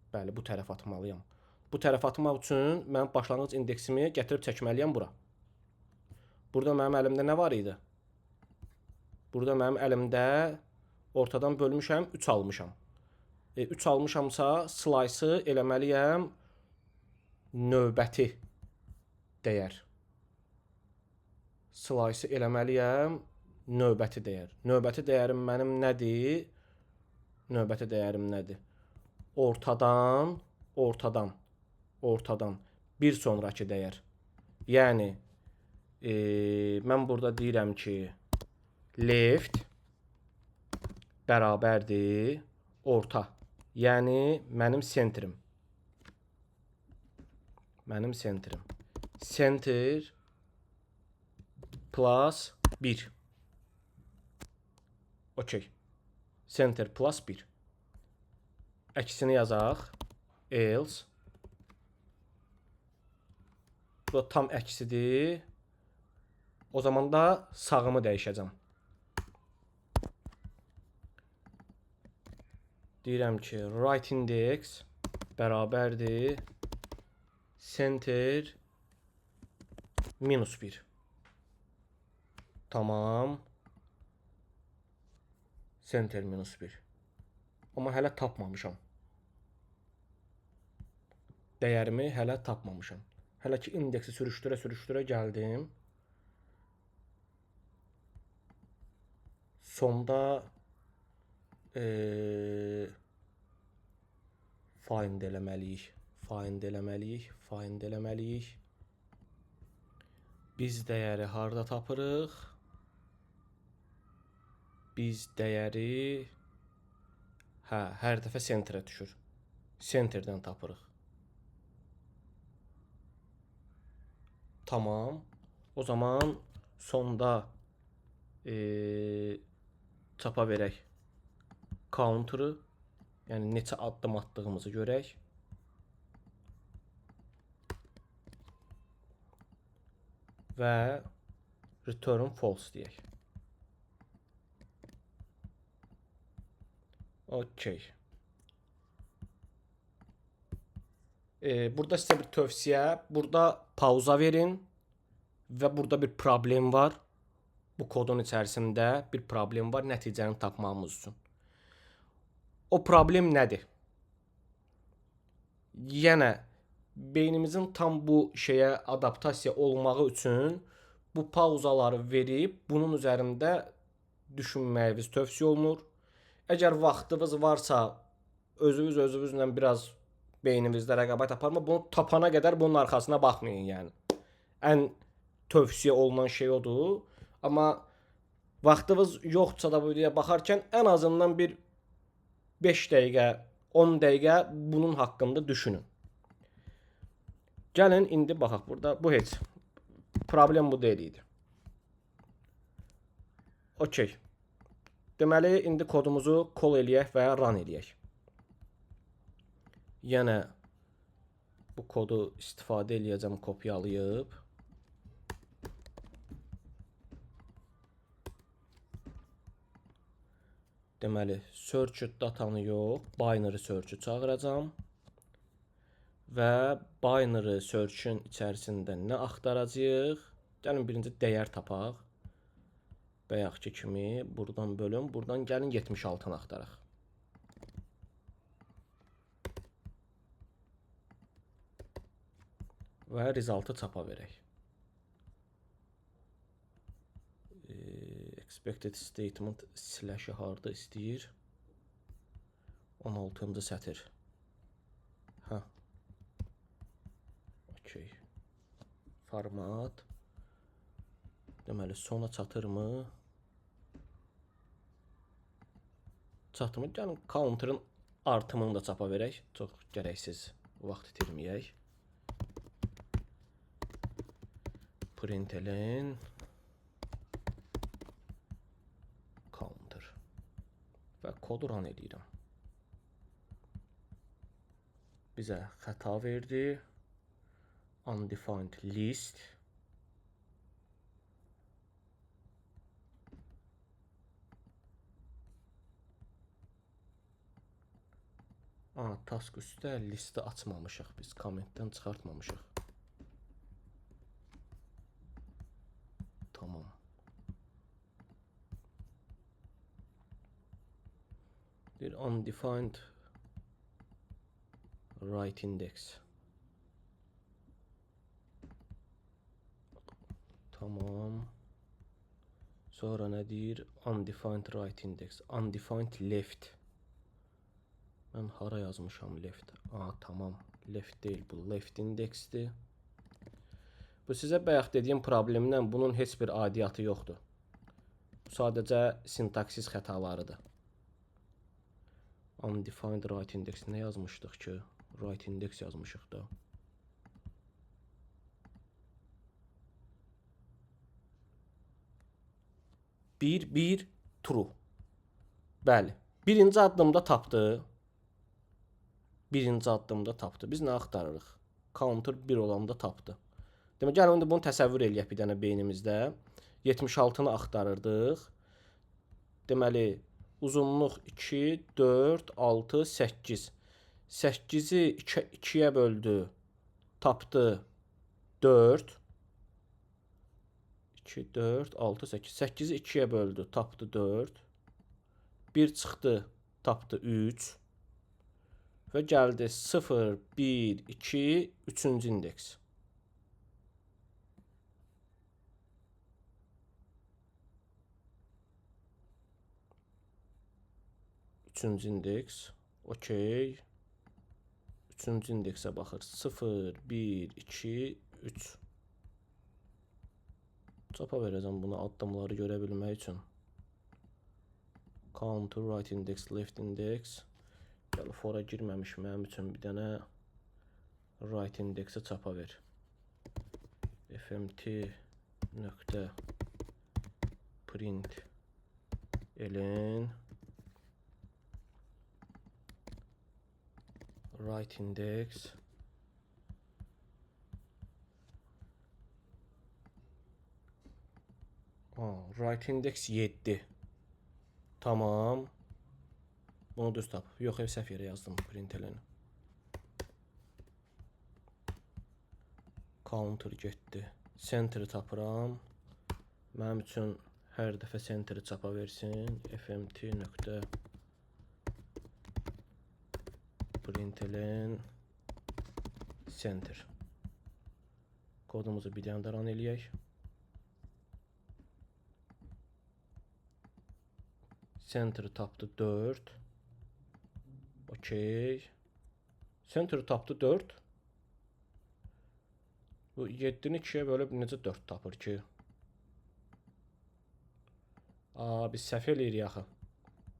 A: Bəli, bu tərəfi atmalıyam. Bu tərəfi atmaq üçün mən başlanğıc indeksimi gətirib çəkməliyəm bura. Burada mənim əlimdə nə var idi? Burada mənim əlimdə ortadan bölmüşəm, 3 almışam. 3 almışamsa slice-ı eləməliyəm növbəti dəyər. Slice-ı eləməliyəm növbəti dəyər. Növbəti dəyərim mənim nədir? Növbəti dəyərim nədir? Ortadan bir sonraki dəyər. Yəni mən burada deyirəm ki left bərabərdir orta. Yəni mənim sentrim. Center plus 1. Okey. Center plus 1. Əksini yazaq. Else. Bu tam əksidir. O zaman da sağımı dəyişəcəm. Deyirəm ki right index bərabərdir center minus 1. Tamam. Center minus 1. Amma hələ tapmamışam. Dəyərimi hələ tapmamışam. Hələ ki indeksi sürüşdürə gəldim. Sonda find eləməliyik. Biz dəyəri harda tapırıq? Biz dəyəri hər dəfə centerə düşür. Centerdən tapırıq. Tamam. O zaman sonda çapa verək counter'ı, yəni neçə addım atdığımızı görək. Və return false deyək. Okey. Burada sizə bir tövsiyə, burada pauza verin və burada bir problem var. Bu kodun içərisində bir problem var nəticəni tapmamız üçün. O problem nədir? Yenə beynimizin tam bu şeyə adaptasiya olmağı üçün bu pauzaları verib bunun üzərində düşünməyiniz tövsiyə olunur. Əgər vaxtınız varsa özünüzlə biraz beynimizdə rəqabət aparma. Bunu tapana qədər bunun arxasına baxmayın yəni. Ən tövsiyə olunan şey odur. Amma vaxtınız yoxdursa da bu videoya baxarkən ən azından bir 5 dəqiqə, 10 dəqiqə bunun haqqında düşünün. Gəlin indi baxaq burada. Bu heç problem bu deyil idi. Okey. Deməli indi kodumuzu call eləyək və run eləyək. Yenə bu kodu istifadə eləyəcəm kopyalayıb. Deməli search datanı yox, binary search çağıracam. Və binary search-ün içərisində nə axtaracağıq? Gəlin birinci dəyər tapaq. Bayaqki kimi buradan bölün, buradan gəlin 76-nı axtaraq. və resultı çapa verək. Expected statement slash harda istəyir? 16-cı sətir. Hə. Okey. Format. Deməli, sona çatırmı? Çatmır. Yəni, counter'ın artımını da çapa verək. Çox gərəksiz vaxt itirməyək. Println counter və kodu run edirəm. Bizə xəta verdi. Undefined list. Task üstə listi açmamışıq biz. Kommentdən çıxartmamışıq. Tamam. Bir undefined right index. Tamam. Sonra nə deyir? Undefined right index. Undefined left. Mən hara yazmışam left? Tamam. Left deyil, bu left indexdir. Bu sizə bayaq dediyim problemlə bunun heç bir aidiyyatı yoxdur. Sadəcə sintaksis xətalarıdır. Undefined right index nə yazmışdıq ki? Right index yazmışıq da. Bir true. Bəli. Birinci addımda tapdı. Birinci addımda tapdı. Biz nə axtarırıq? Counter 1 olanda tapdı. Demək, gəlin indi bunu təsəvvür eləyək bir dənə beynimizdə. 76-nı axtarırdıq. Deməli, uzunluq 2, 4, 6, 8. 8-i 2-yə böldü. Tapdı 4. 2, 4, 6, 8. 8-i 2-yə böldü. Tapdı 4. 1 çıxdı. Tapdı 3. Və gəldi 0, 1, 2, 3-cü indeks. Üçüncü indeks. Okey. Üçüncü indeksə baxır. 0, 1, 2, 3. Çapa verəcəm bunu addımları görə bilmək üçün. Counter, right index, left index. Gəl, fora girməmiş mənim üçün bir dənə right indexi çapa ver. fmt nöqtə print ln right index right index 7. Tamam. Bunu düz tap. Yox, səhv yerə yazdım println. Counter getdi. Center'ı tapıram. Mənim üçün hər dəfə center'ı çapa versin. fmt nöqtə println center. Kodumuzu bir dənə də run eləyək. Center'ı tapdı 4. Okey. Center'ı tapdı 4. Bu 7-ni 2-yə bölüb necə 4 tapır ki? Biz səhv eləyirik axı.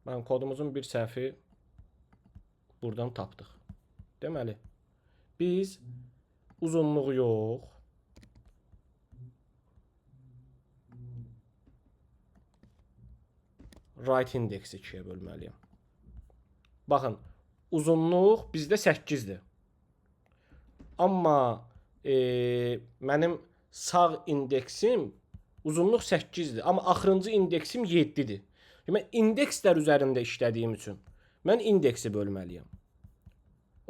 A: Mən kodumuzun bir səhvi buradan tapdıq. Deməli, biz uzunluğu yox, right index 2-yə bölməliyəm. Baxın, uzunluq bizdə 8-dir. Amma mənim sağ indeksim uzunluq 8-dir. Amma axırıncı indeksim 7-dir. Demək, indekslər üzərində işlədiyim üçün mən indeksi bölməliyəm.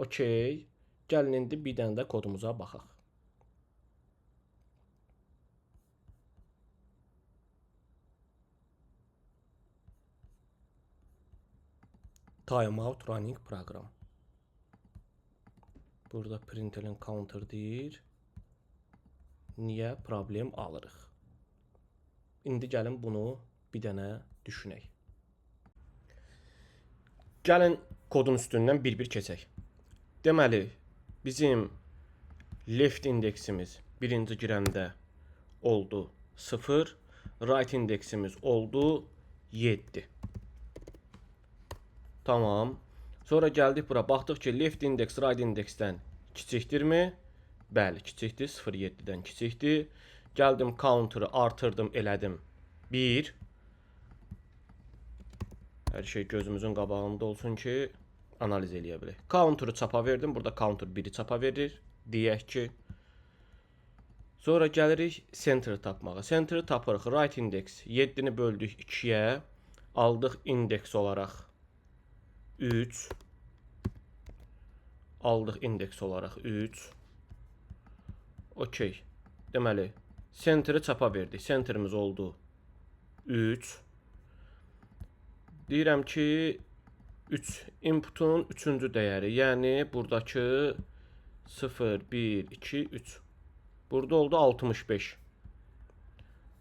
A: Okey. Gəlin indi bir dənə də kodumuza baxaq. Timeout running program. Burada println counter deyir. niyə problem alırıq? İndi gəlin bunu bir dənə düşünək. Gəlin kodun üstündən bir-bir keçək. Deməli, bizim left indeksimiz birinci girəndə oldu 0, right indeksimiz oldu 7. Tamam. Sonra gəldik bura, baxdıq ki, left indeks right indeksdən kiçikdirmi? Bəli, kiçikdir, 0,7-dən kiçikdir. Gəldim counter'ı artırdım, elədim 1. Hər şey gözümüzün qabağında olsun ki, analiz eləyə bilək. Counter'ı çapa verdim, burada counter 1-i çapa verir, deyək ki. Sonra gəlirik center'ı tapmağa. Center'ı tapırıq, right indeks 7-ni böldük 2-yə, aldıq indeks olaraq 3. Aldıq indeks olaraq 3. Okey. Deməli, center'ı çapa verdik. Center'ımız oldu 3. Deyirəm ki, 3 inputun 3-cü dəyəri, yəni buradakı 0, 1, 2, 3. Burada oldu 65.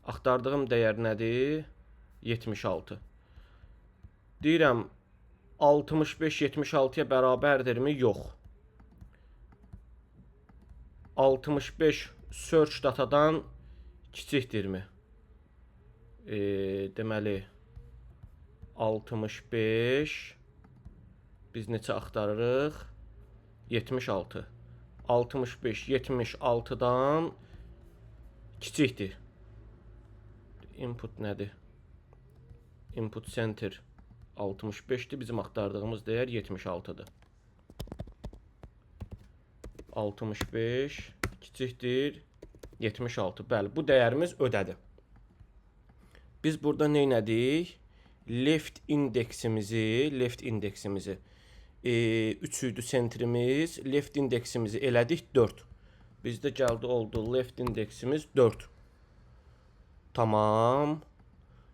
A: Axtardığım dəyər nədir? 76. Deyirəm 65 76-ya bərabərdirmi? Yox. 65 search datadan kiçikdirmi? Deməli 65 biz neçə axtarırıq? 76. 65 76-dan kiçikdir. Input nədir? Input center 65-dir. Bizim axtardığımız dəyər 76-dır. 65 kiçikdir 76. Bəli, bu dəyərimiz ödədi. Biz burada nə etdik? Left indeksimizi 3 idi sentrimiz, left indeksimizi elədik 4. Bizdə gəldi oldu left indeksimiz 4. Tamam.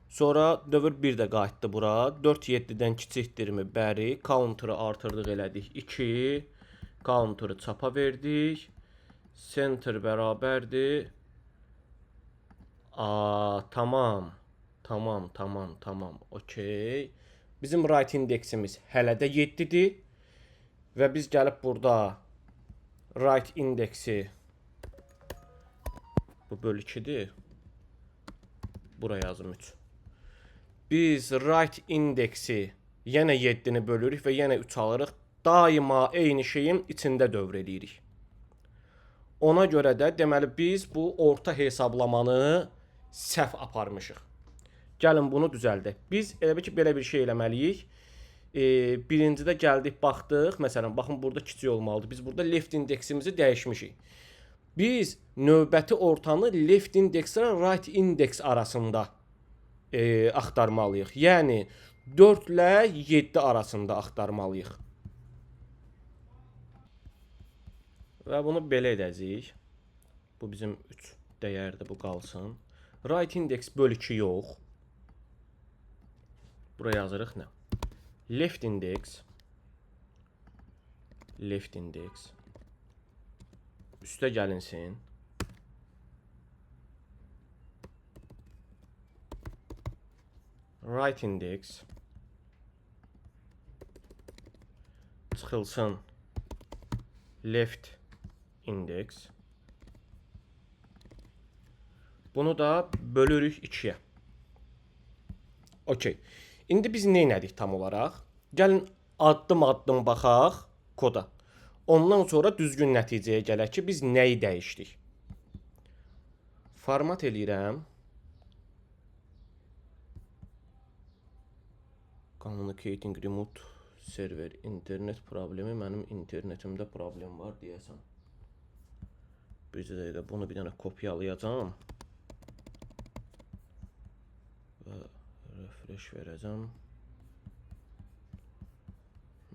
A: Sonra dövr 1 də qayıtdı bura. 4 7-dən kiçikdirmi? Bəli. Counter'ı artırdıq, elədik 2. Counter'ı çapa verdik. Center bərabərdir. Tamam. Tamam. Okey. Bizim right indeksimiz hələ də 7-dir. Və biz gəlib burada right indeksi bu böl 2-dir. Bura yazım 3. Biz right indeksi yenə 7-ni bölürük və yenə 3 alırıq. Daima eyni şeyin içində dövr edirik. Ona görə də deməli biz bu orta hesablamanı səhv aparmışıq. Gəlin bunu düzəldək. Biz elə ki belə bir şey eləməliyik. Birincidə gəldik, baxdıq. Məsələn, baxın burada kiçik olmalıdır. Biz burada left indeksimizi dəyişmişik. Biz növbəti ortanı left index ilə right index arasında axtarmalıyıq. Yəni 4 ilə 7 arasında axtarmalıyıq. Və bunu belə edəcəyik. Bu bizim 3 dəyərdir, bu qalsın. Right index böl 2 yox. Buraya yazırıq nə? Left index üstə gəlinsin. Right index çıxılsın left index. Bunu da bölürük 2-yə. Okey. İndi biz nə etdik tam olaraq? Gəlin addım-addım baxaq koda. Ondan sonra düzgün nəticəyə gələk ki, biz nəyi dəyişdik. Format eləyirəm. Communicating remote server internet problemi. Mənim internetimdə problem var deyəsən. Bizdə də bunu bir dənə kopyalayacağam. Və refresh verəcəm.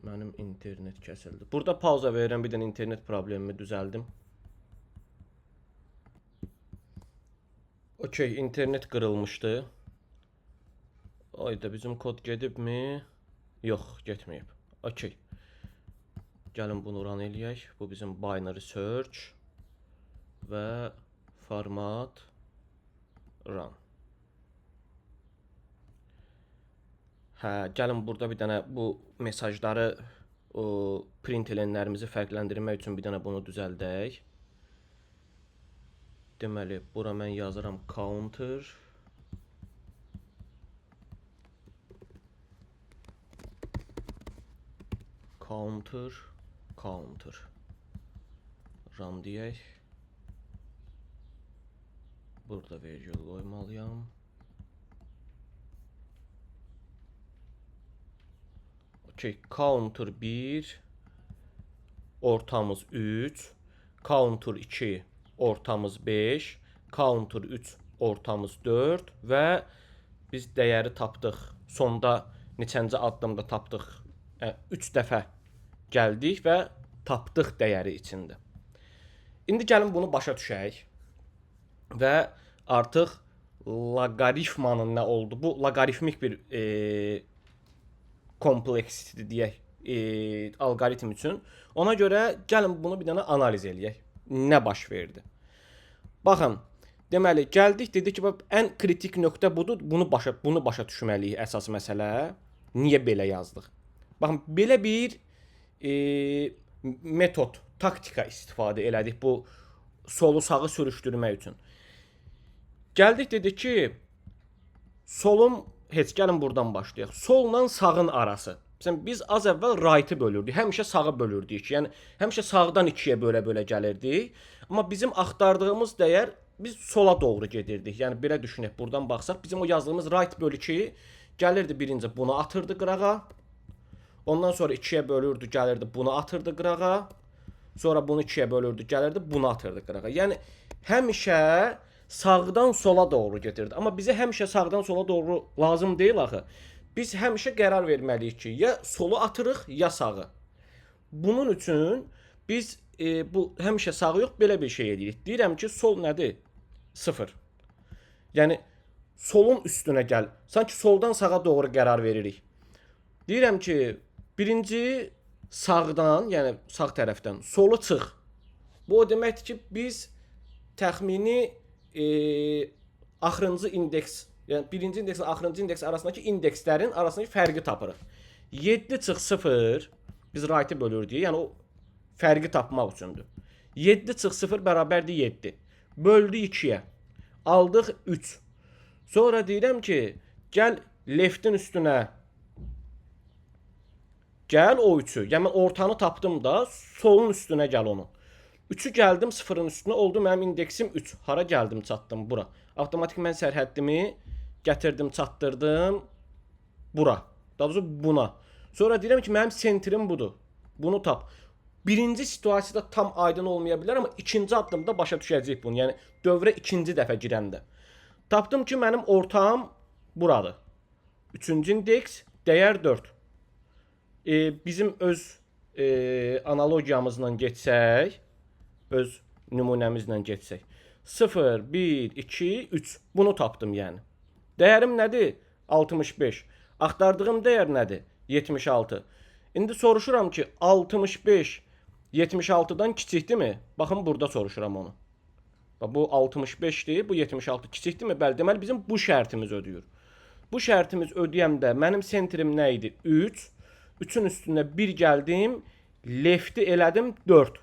A: Mənim internet kəsildi. Burada pauza verirəm, bir dənə internet problemimi düzəldim. Okey, internet qırılmışdı. Ayda bizim kod gedibmi? Yox, getməyib. Okey. Gəlin bunu run eləyək. Bu bizim binary search və Format run. Hə, gəlin burada bir dənə bu mesajları print elənlərimizi fərqləndirmək üçün bir dənə bunu düzəldək. Deməli, bura mən yazıram counter. Counter. Run deyək. Burada virgül qoymalıyam. Okay, counter 1, ortamız 3, counter 2, ortamız 5, counter 3, ortamız 4 və biz dəyəri tapdıq. Sonda neçənci addımda tapdıq? 3 dəfə gəldik və tapdıq dəyəri içində. İndi gəlin bunu başa düşək və artıq loqaritmanın nə oldu? Bu loqaritmik bir kompleksdir deyək alqoritm üçün. Ona görə gəlin bunu bir dənə analiz eləyək. Nə baş verdi? Baxın, deməli gəldik, dedik ki, ən kritik nöqtə budur. Bunu başa düşməliyik əsas məsələ. Niyə belə yazdıq? Baxın, belə bir metod, taktika istifadə elədik bu solu sağı sürüşdürmək üçün. Gəldik, dedik ki, solum heç gəlin buradan başlayaq. Solla sağın arası. Məsələn, biz az əvvəl right'ı bölürdük. Həmişə sağı bölürdük. Yəni həmişə sağdan 2-yə bölə-bölə gəlirdik. Amma bizim axtardığımız dəyər biz sola doğru gedirdik. Yəni belə düşünək, buradan baxsaq, bizim o yazdığımız right bölü 2 gəlirdi birinci bunu atırdı qırağa. Ondan sonra 2-yə bölürdü, gəlirdi bunu atırdı qırağa. Sonra bunu 2-yə bölürdü, gəlirdi bunu atırdı qırağa. Yəni həmişə sağdan sola doğru gedirdi. Amma bizə həmişə sağdan sola doğru lazım deyil axı. Biz həmişə qərar verməliyik ki, ya solu atırıq, ya sağı. Bunun üçün biz bu həmişə sağı yox, belə bir şey edirik. Deyirəm ki, sol nədir? 0. Yəni solun üstünə gəl. Sanki soldan sağa doğru qərar veririk. Deyirəm ki, birinci sağdan, yəni sağ tərəfdən solu çıx. Bu o deməkdir ki, biz təxmini axırıncı indeks, yəni birinci indekslə axırıncı indeks arasındakı indekslərin arasındakı fərqi tapırıq. 7 çıx 0 biz right'ı bölürdük. Yəni o fərqi tapmaq üçündür. 7 çıx 0 bərabərdir 7. Böldü 2-yə. Aldıq 3. Sonra deyirəm ki, gəl left'in üstünə gəl o 3'ü. Yəni ortanı tapdım da solun üstünə gəl onu. 3'ü gəldim 0'ın üstünə, oldu mənim indeksim 3. Hara gəldim, çatdım bura. Avtomatik mən sərhəddimi gətirdim, çatdırdım bura. Daha doğrusu buna. Sonra deyirəm ki, mənim sentrim budur. Bunu tap. Birinci situasiyada tam aydın olmaya bilər, amma ikinci addımda başa düşəcəyik bunu. Yəni dövrə ikinci dəfə girəndə. Tapdım ki, mənim ortam buradır. 3-cü indeks, dəyər 4. Bizim öz analogiyamızla geçsək, öz nümunəmizlə geçsək. 0, 1, 2, 3. Bunu tapdım yəni. Dəyərim nədir? 65. Axtardığım dəyər nədir? 76. İndi soruşuram ki, 65 76-dan kiçikdirmi? Baxın, burada soruşuram onu. Bu 65'dir, bu 76 kiçikdirmi? Bəli, deməli bizim bu şərtimiz ödəyir. Bu şərtimiz ödəyəndə mənim sentrim nə idi? 3. 3'ün üstünə 1 gəldim, left'i elədim 4.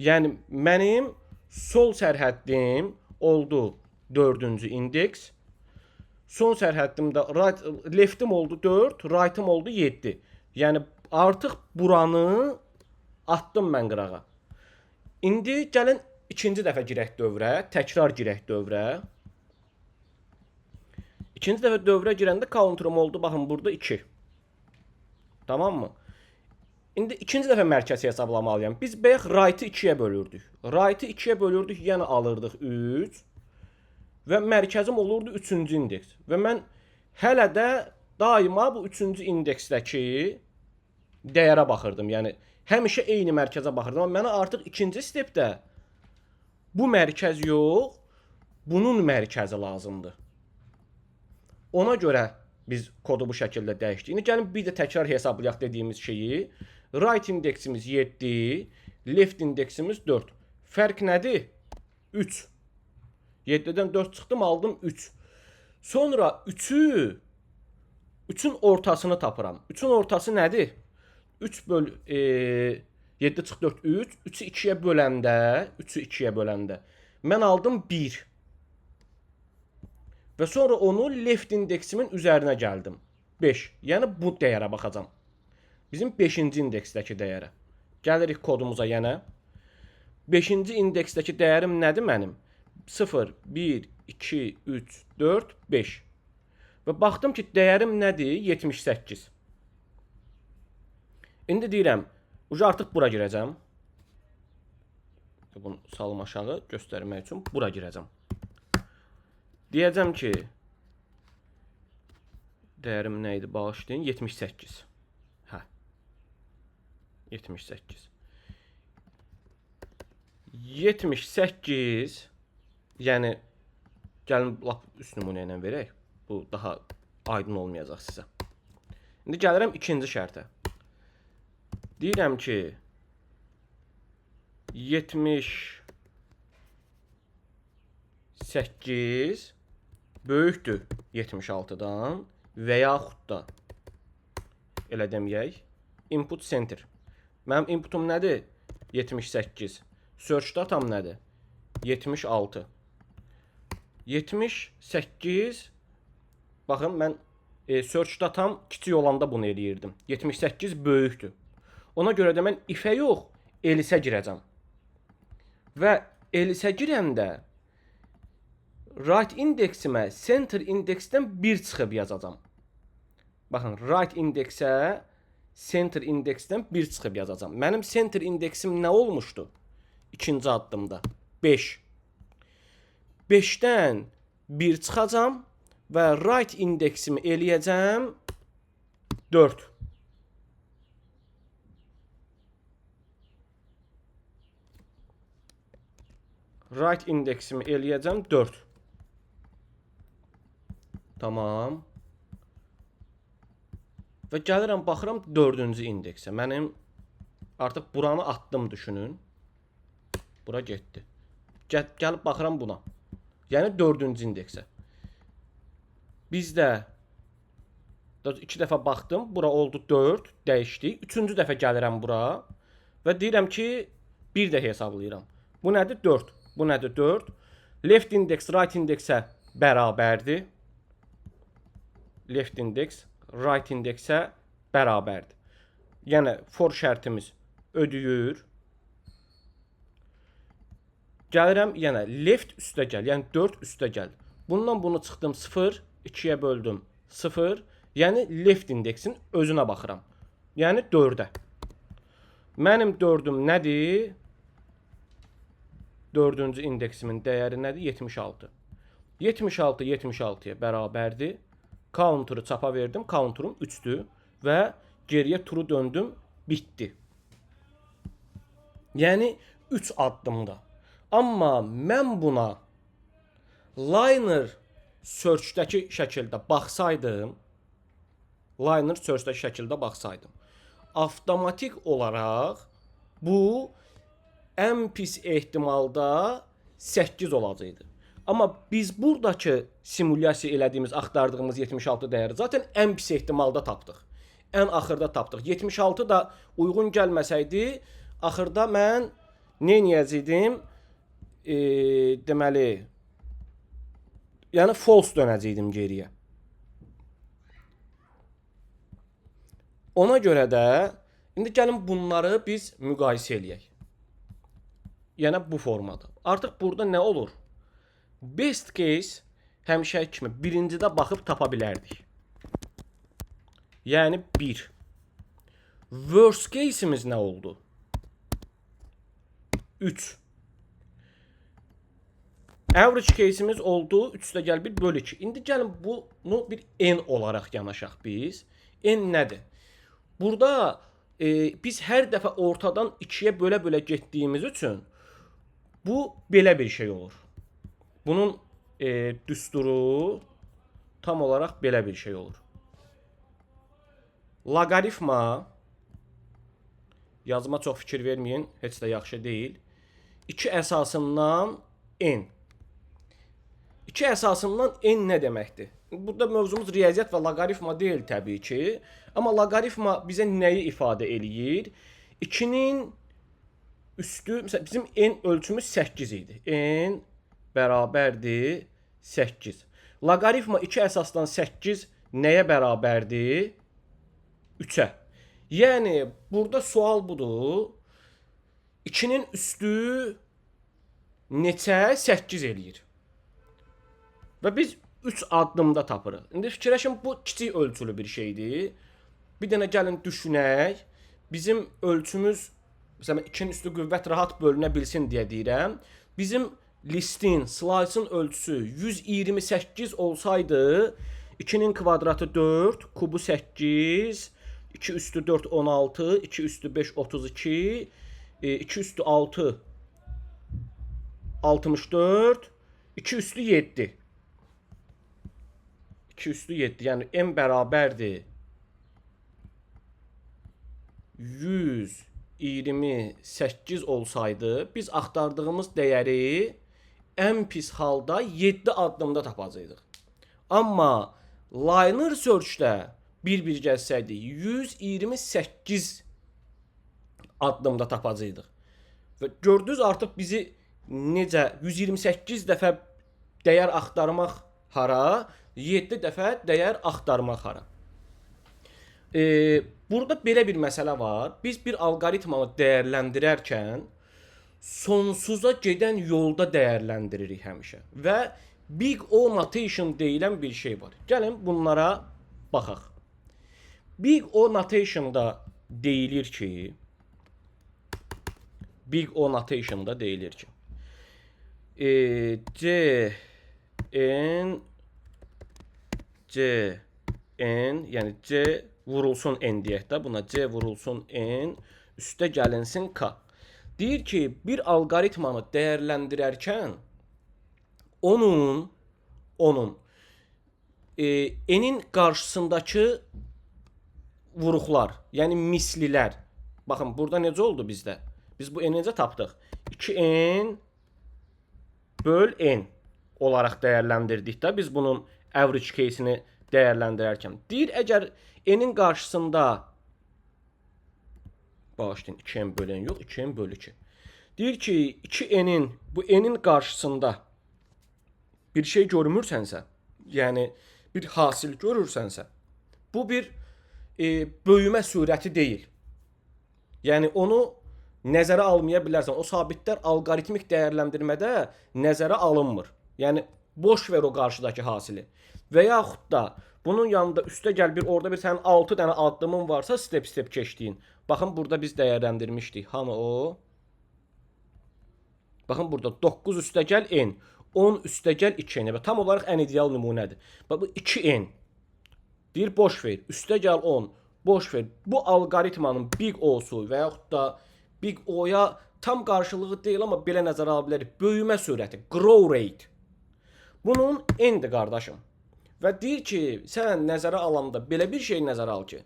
A: Yəni mənim sol sərhəddim oldu 4-cü indeks. Son sərhəddimdə left'im oldu 4, right'ım oldu 7. Yəni artıq buranı atdım mən qırağa. İndi gəlin ikinci dəfə girək dövrə, təkrar girək dövrə. İkinci dəfə dövrə girəndə counter'ım oldu, baxın burada 2. Tamam mı? İndi ikinci dəfə mərkəzi hesablamalıyam. Biz bayaq right'ı 2-yə bölürdük. Right'ı 2-yə bölürdük, yəni alırdıq 3. Və mərkəzim olurdu 3-cü indeks. Və mən hələ də daima bu 3-cü indeksdəki dəyərə baxırdım. Yəni həmişə eyni mərkəzə baxırdım. Amma mənə artıq ikinci stepdə bu mərkəz yox, bunun mərkəzi lazımdır. Ona görə biz kodu bu şəkildə dəyişdik. İndi gəlin bir də təkrar hesablayaq dediyimiz şeyi. Right indeksimiz 7, left indeksimiz 4. Fərq nədir? 3. 7-dən 4 çıxdım, aldım 3. Sonra 3'ün ortasını tapıram. 3'ün ortası nədir? 3 böl 7 çıx 4 3. 3'ü 2-yə böləndə mən aldım 1. Və sonra onu left indeksimin üzərinə gəldim. 5. Yəni bu dəyərə baxacam. Bizim 5-ci indeksdəki dəyərə. Gəlirik kodumuza yenə. 5-ci indeksdəki dəyərim nədir mənim? 0, 1, 2, 3, 4, 5. Və baxdım ki, dəyərim nədir? 78. İndi deyirəm, artıq bura girəcəm. Bunu salım aşağı göstərmək üçün bura girəcəm. Deyəcəm ki, dəyərim nə idi? Bağışlayın, 78. Hə. 78. 78, yəni gəlin lap üst nümunə ilə verək. Bu daha aydın olmayacaq sizə. İndi gəlirəm ikinci şərtə. Deyirəm ki, 78 böyükdür 76-dan və yaxud da elə deməyək, input center. Mənim inputum nədir? 78. Search datam nədir? 76. 78. Baxın, mən search datam kiçik olanda bunu eləyirdim. 78 böyükdür. Ona görə də mən if-ə yox, else girəcəm. Və else girəndə right indeksimə center indeksdən 1 çıxıb yazacağam. Baxın, right indeksə center indeksdən 1 çıxıb yazacağam. Mənim center indeksim nə olmuşdu? İkinci addımda 5. 5-dən 1 çıxacam və right indeksimi eləyəcəm 4. Right indeksimi eləyəcəm 4. Tamam. Və gəlirəm, baxıram 4-cü indeksə. Mənim artıq buranı atdım, düşünün. Bura getdi. Gəlib baxıram buna. Yəni 4-cü indeksə. Bizdə 2 dəfə baxdım, bura oldu 4, dəyişdi. 3-cü dəfə gəlirəm bura və deyirəm ki, 1 də hesablayıram. Bu nədir? 4. Bu nədir? 4. Left index right indeksə bərabərdir. Left index right indeksə bərabərdir. Yəni for şərtimiz ödəyir. Gəlirəm, yenə left üstə gəl, yəni 4 üstə gəl. Bundan bunu çıxdım 0, 2-yə böldüm 0. Yəni left indeksin özünə baxıram. Yəni 4-ə. Mənim 4-üm nədir? 4-cü indeksimin dəyəri nədir? 76. 76 76-ya bərabərdir. Counter'ı çapa verdim. Counter'ım 3'dür və geriyə true döndüm. Bitdi. Yəni 3 addımda. Amma mən buna liner search-dəki şəkildə baxsaydım, avtomatik olaraq bu ən pis ehtimalda 8 olacaqdı. Amma biz buradakı simulyasiya elədiyimiz, axtardığımız 76 dəyəri zaten ən pis ehtimalda tapdıq. Ən axırda tapdıq. 76 da uyğun gəlməsəydi, axırda mən nə edəcəydim? Deməli, yəni false dönəcəydim geriyə. Ona görə də indi gəlin bunları biz müqayisə eləyək. Yəni bu formada. Artıq burada nə olur? Best case həmişə kimi birincidə baxıb tapa bilərdik. Yəni 1. Worst case'imiz nə oldu? 3. Average case'imiz oldu 3/1/2. İndi gəlin bunu bir n olaraq yanaşaq biz. N nədir? Burada biz hər dəfə ortadan 2-yə bölə-bölə getdiyimiz üçün bu belə bir şey olur. Bunun düsturu tam olaraq belə bir şey olur. Loqaritma, yazma çox fikir verməyin, heç də yaxşı deyil. 2 əsasından n. 2 əsasından n nə deməkdir? Burada mövzumuz riyaziyyat və loqaritma deyil təbii ki. Amma loqaritma bizə nəyi ifadə eləyir? 2-nin üstü, məsələn, bizim n ölçümüz 8 idi. N bərabərdir 8. Loqaritma 2 əsasdan 8 nəyə bərabərdir? 3-ə. Yəni, burada sual budur. 2-nin üstü neçə? 8 eləyir. Və biz 3 addımda tapırıq. İndi fikirləşin, bu kiçik ölçülü bir şeydir. Bir dənə gəlin düşünək. Bizim ölçümüz, məsələn, 2-nin üstü qüvvət rahat bölünə bilsin deyə deyirəm. Bizim listin, slice'ın ölçüsü 128 olsaydı, 2'nin kvadratı 4, kubu 8, 2 üstü 4 16, 2 üstü 5 32, 2 üstü 6 64, 2 üstü 7. 2 üstü 7, yəni n bərabərdir 128 olsaydı, biz axtardığımız dəyəri ən pis halda 7 addımda tapacaqdıq. Amma Liner Search-də bir gəlsəydi 128 addımda tapacaqdıq. Və gördünüz artıq bizi necə 128 dəfə dəyər axtarmaq hara, 7 dəfə dəyər axtarmaq hara. Burada belə bir məsələ var. Biz bir alqoritmanı dəyərləndirərkən sonsuza gedən yolda dəyərləndiririk həmişə. Və Big O notation deyilən bir şey var. Gəlin bunlara baxaq. Big O notation'da deyilir ki, N, yəni C vurulsun N deyək də, buna C vurulsun N, üstə gəlinsin K. Deyir ki, bir alqoritmanı dəyərləndirərkən onun N'in qarşısındakı vuruqlar, yəni mislilər. Baxın, burada necə oldu bizdə? Biz bu N necə tapdıq? 2N böl N olaraq dəyərləndirdik də biz bunun average case-ini dəyərləndirərkən. Deyir, əgər N'in qarşısında bağışlayın, 2N böl N yox, 2N böl 2. Deyir ki, 2N'in, bu N'in qarşısında bir şey görmürsənsə, yəni bir hasil görürsənsə, bu bir böyümə sürəti deyil. Yəni onu nəzərə almaya bilərsən. O sabitlər alqoritmik dəyərləndirmədə nəzərə alınmır. Yəni boş ver o qarşıdakı hasili. Və yaxud da bunun yanında üstə gəl bir, orada bir sənin 6 dənə addımın varsa step keçdiyin. Baxın, burada biz dəyərləndirmişdik. Hamı o. Baxın, burada 9 üstə gəl N. 10 üstə gəl 2N. Və tam olaraq ən ideal nümunədir. Bax, bu 2N. Deyir, boş ver. Üstə gəl 10. Boş ver. Bu alqoritmanın Big O-su və yaxud da Big O-ya tam qarşılığı deyil, amma belə nəzərə ala bilərik. Böyümə sürəti, grow rate. Bunun N-dir qardaşım. Və deyir ki, sən nəzərə alanda belə bir şey nəzərə al ki,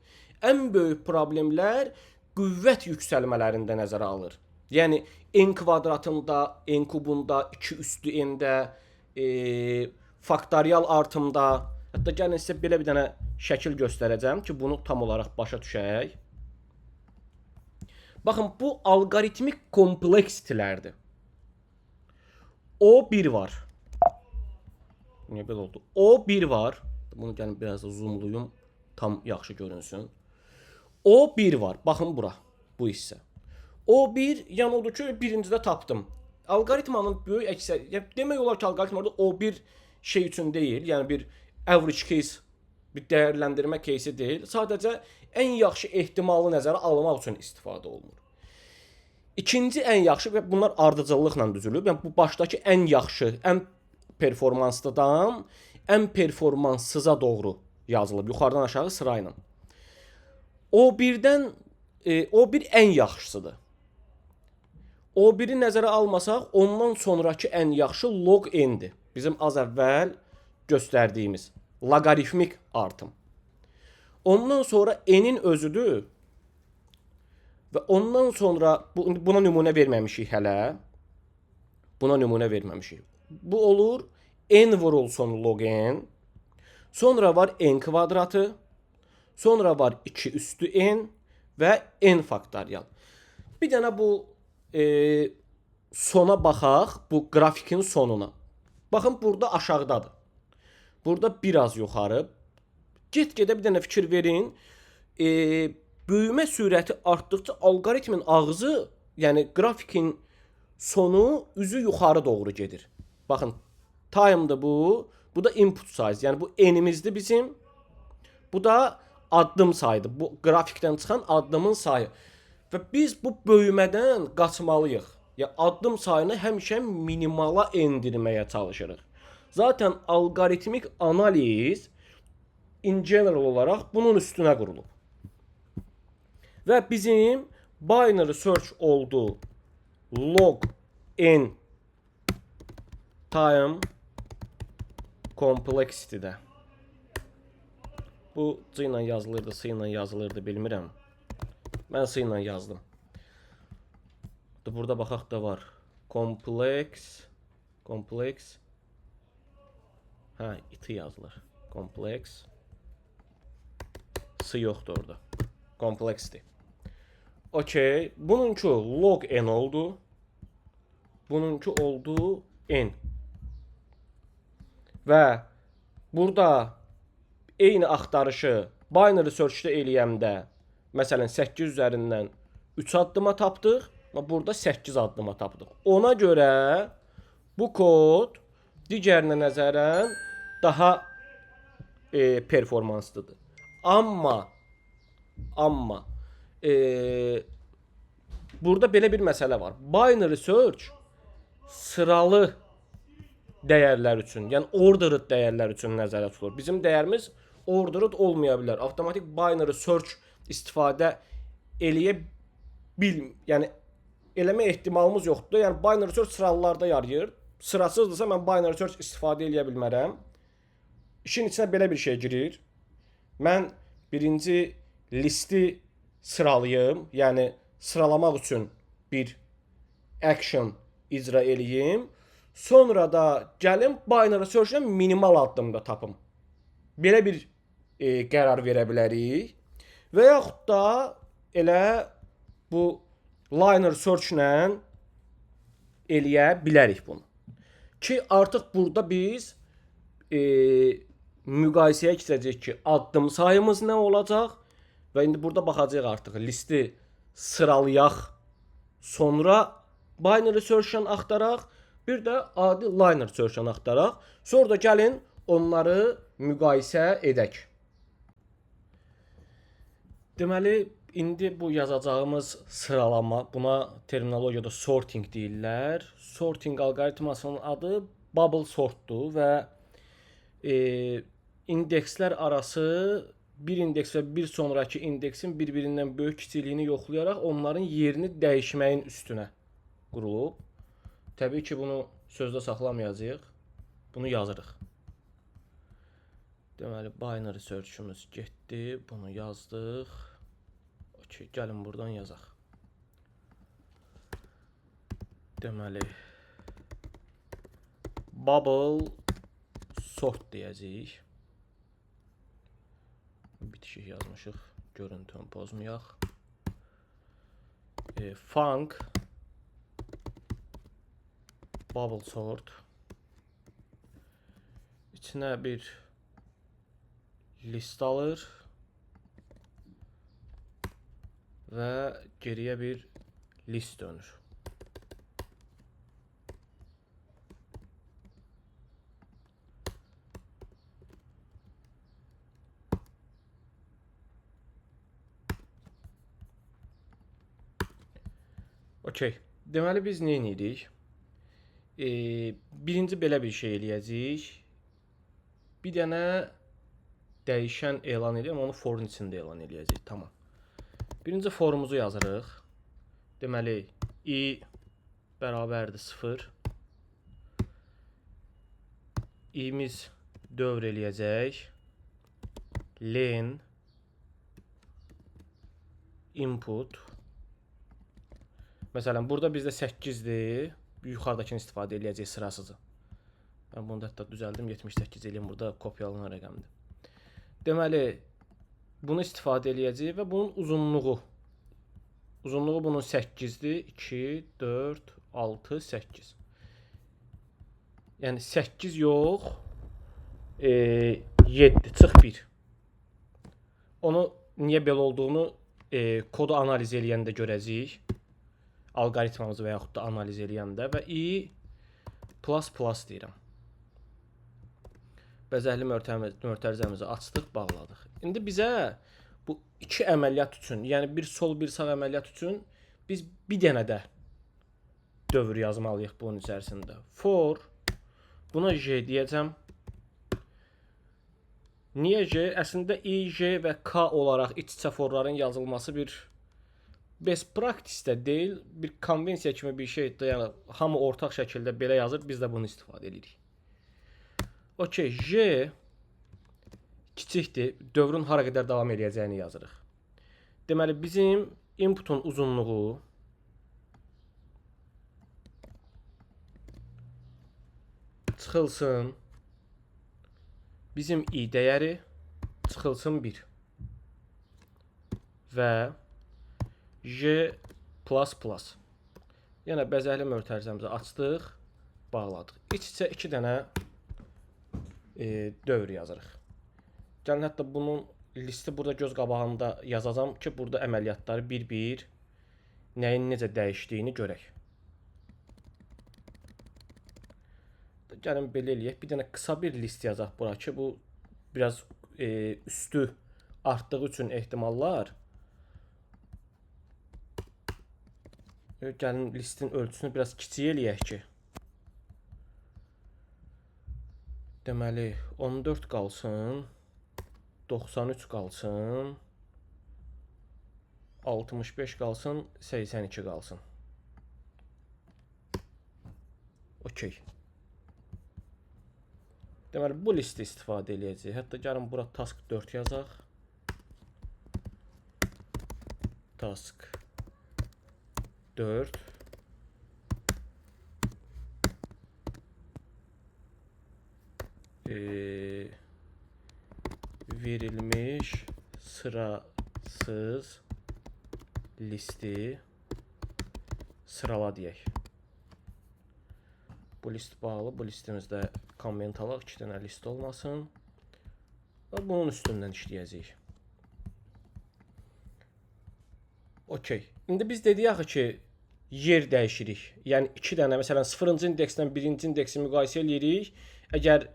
A: ən böyük problemlər qüvvət yüksəlmələrində nəzərə alır. Yəni N kvadratında, N kubunda, 2 üstü N-də, faktorial artımda. Hətta gəlin sizə belə bir dənə şəkil göstərəcəm ki, bunu tam olaraq başa düşək. Baxın, bu alqoritmik kompleksitilərdir. O1 var. Niyə belə oldu? O1 var. Bunu gəlin biraz da zoomluyum, tam yaxşı görünsün. O1 var. Baxın bura, bu hissə. O1 yəni odur ki, birincidə tapdım. Alqoritmanın böyük əksər, demək olar ki, alqoritmada O1 şey üçün deyil, yəni bir average case, bir dəyərləndirmə case deyil. Sadəcə ən yaxşı ehtimalı nəzərə almaq üçün istifadə olunur. İkinci ən yaxşı, və bunlar ardıcıllıqla düzülüb. Yəni bu başdakı ən yaxşı, ən performanslıdan ən performanssıza doğru yazılıb, yuxarıdan aşağı sırayla. O1-dən O1 ən yaxşısıdır. O1-i nəzərə almasaq, ondan sonraki ən yaxşı log n-dir. Bizim az əvvəl göstərdiyimiz loqaritmik artım. Ondan sonra n-in özüdür. Və ondan sonra buna nümunə verməmişik hələ. Buna nümunə verməmişik. Bu olur n vurulsun log n. Sonra var n kvadratı. Sonra var 2 üstü n və n faktorial. Bir dənə bu sona baxaq, bu qrafikin sonuna. Baxın, burada aşağıdadır. Burada biraz yuxarı. Get-gedə bir dənə fikir verin. Böyümə sürəti artdıqca alqoritmin ağzı, yəni qrafikin sonu üzü yuxarı doğru gedir. Baxın, time'dır bu. Bu da input size. Yəni bu n'imizdir bizim. Bu da addım sayıdır. Bu qrafikdən çıxan addımın sayı. Və biz bu böyümədən qaçmalıyıq. Ya addım sayını həmişə minimala endirməyə çalışırıq. Zaten algoritmik analiz in general olaraq bunun üstünə qurulub. Və bizim binary search oldu log n time complexity-də. Bu C ilə yazılırdı, C ilə yazılırdı, bilmirəm. Mən C ilə yazdım. Burada baxaq da var. Complex. Hə, it yazılır. Complex. C yoxdur orada. Complexity. Okey. Bununki log n oldu. Bununki oldu n. Və burada eyni axtarışı binary search-də eləyəndə, məsələn 8 üzərindən 3 addıma tapdıq və burada 8 addıma tapdıq. Ona görə bu kod digərinə nəzərən daha performanslıdır. Amma burada belə bir məsələ var. Binary search sıralı dəyərlər üçün, yəni ordered dəyərlər üçün nəzərdə tutulur. Bizim dəyərimiz ordered olmaya bilər. Avtomatik binary search istifadə yəni eləmə ehtimalımız yoxdur. Yəni binary search sıralılarda yarayır. Sırasızdırsa mən binary search istifadə eləyə bilmərəm. İşin içinə belə bir şey girir. Mən birinci listi sıralayım, yəni sıralamaq üçün bir action icra eləyim. Sonra da gəlim binary search-lə minimal addımda tapım. Belə bir qərar verə bilərik. Və yaxud da elə bu liner search-lə eləyə bilərik bunu. Ki artıq burada biz müqayisəyə keçəcək ki, addım sayımız nə olacaq və indi burada baxacağıq artıq listi sıralayaq, sonra binary search-lə axtaraq, bir də adi liner search-lə axtaraq, sonra da gəlin onları müqayisə edək. Deməli, indi bu yazacağımız sıralama, buna terminologiyada sorting deyirlər. Sorting alqoritmasının adı bubble sortdur və indekslər arası bir indeks və bir sonraki indeksin bir-birindən böyük kiçikliyini yoxlayaraq onların yerini dəyişməyin üstünə qurulub. Təbii ki, bunu sözdə saxlamayacağıq. Bunu yazırıq. Deməli, binary search-ümüz getdi. Bunu yazdıq. Okey, gəlin buradan yazaq. Deməli, bubble sort deyəcəyik. Bitişik yazmışıq. Görüntünü pozmayaq. Func bubble sort. İçinə bir list alır və geriyə bir list dönür. Okey. Deməli biz nə edirik? Birinci belə bir şey eləyəcəyik. Bir dənə dəyişən elan edeyim, onu forun içində elan eləyəcəyik. Tamam. Birinci forumuzu yazırıq. Deməli, i bərabərdir 0. i'miz dövr eləyəcək. Len input. Məsələn, burada bizdə 8-dir. yuxarıdakını istifadə edəcəyik sırasızı. Mən bunu da hətta düzəldim. 78 eləyim burada kopyalanan rəqəmdir. Deməli, bunu istifadə edəcəyik və bunun uzunluğu. Uzunluğu bunun 8-dir. 2, 4, 6, 8. Yəni 8 yox, 7 çıx 1. Onu niyə belə olduğunu kodu analiz eləyəndə görəcəyik. Alqoritmamızı və yaxud da analiz eləyəndə və i plus plus deyirəm. Bəzəkli mötərizəmizi açdıq, bağladıq. İndi bizə bu iki əməliyyat üçün, yəni bir sol, bir sağ əməliyyat üçün biz bir dənə də dövr yazmalıyıq bunun içərisində. For, buna J deyəcəm. Niyə J? Əslində I, J və K olaraq iç-içə forların yazılması bir best practice-də deyil, bir konvensiya kimi bir şeydir. Yəni hamı ortaq şəkildə belə yazır, biz də bunu istifadə edirik. Okey, J kiçikdir, dövrün hara qədər davam edəcəyini yazırıq. Deməli, bizim inputun uzunluğu çıxılsın, bizim i dəyəri çıxılsın 1 və J plus plus. Yəni bəzəkli mötərizəmizi açdıq, bağladıq. İç-içə 2 dənə dövr yazırıq. Gəlin hətta bunun listi burada göz qabağında yazacağam ki, burada əməliyyatları bir-bir nəyin necə dəyişdiyini görək. Gəlin belə eləyək. Bir dənə qısa bir list yazaq bura ki, bu biraz üstü artdığı üçün ehtimallar. Gəlin listin ölçüsünü biraz kiçik eləyək ki. Deməli, 14 qalsın, 93 qalsın, 65 qalsın, 82 qalsın. Okey. Deməli, bu listi istifadə edəcəyik. Hətta gəlin bura task 4 yazaq. Task 4. Verilmiş sırasız listi sırala deyək. Bu list bağlı. Bu listimizdə komment alaq. 2 dənə list olmasın. Və bunun üstündən işləyəcəyik. Okey. İndi biz dedik axı ki, yer dəyişirik. Yəni 2 dənə, məsələn 0-cı indeksdən 1-ci indeksi müqayisə edirik. Əgər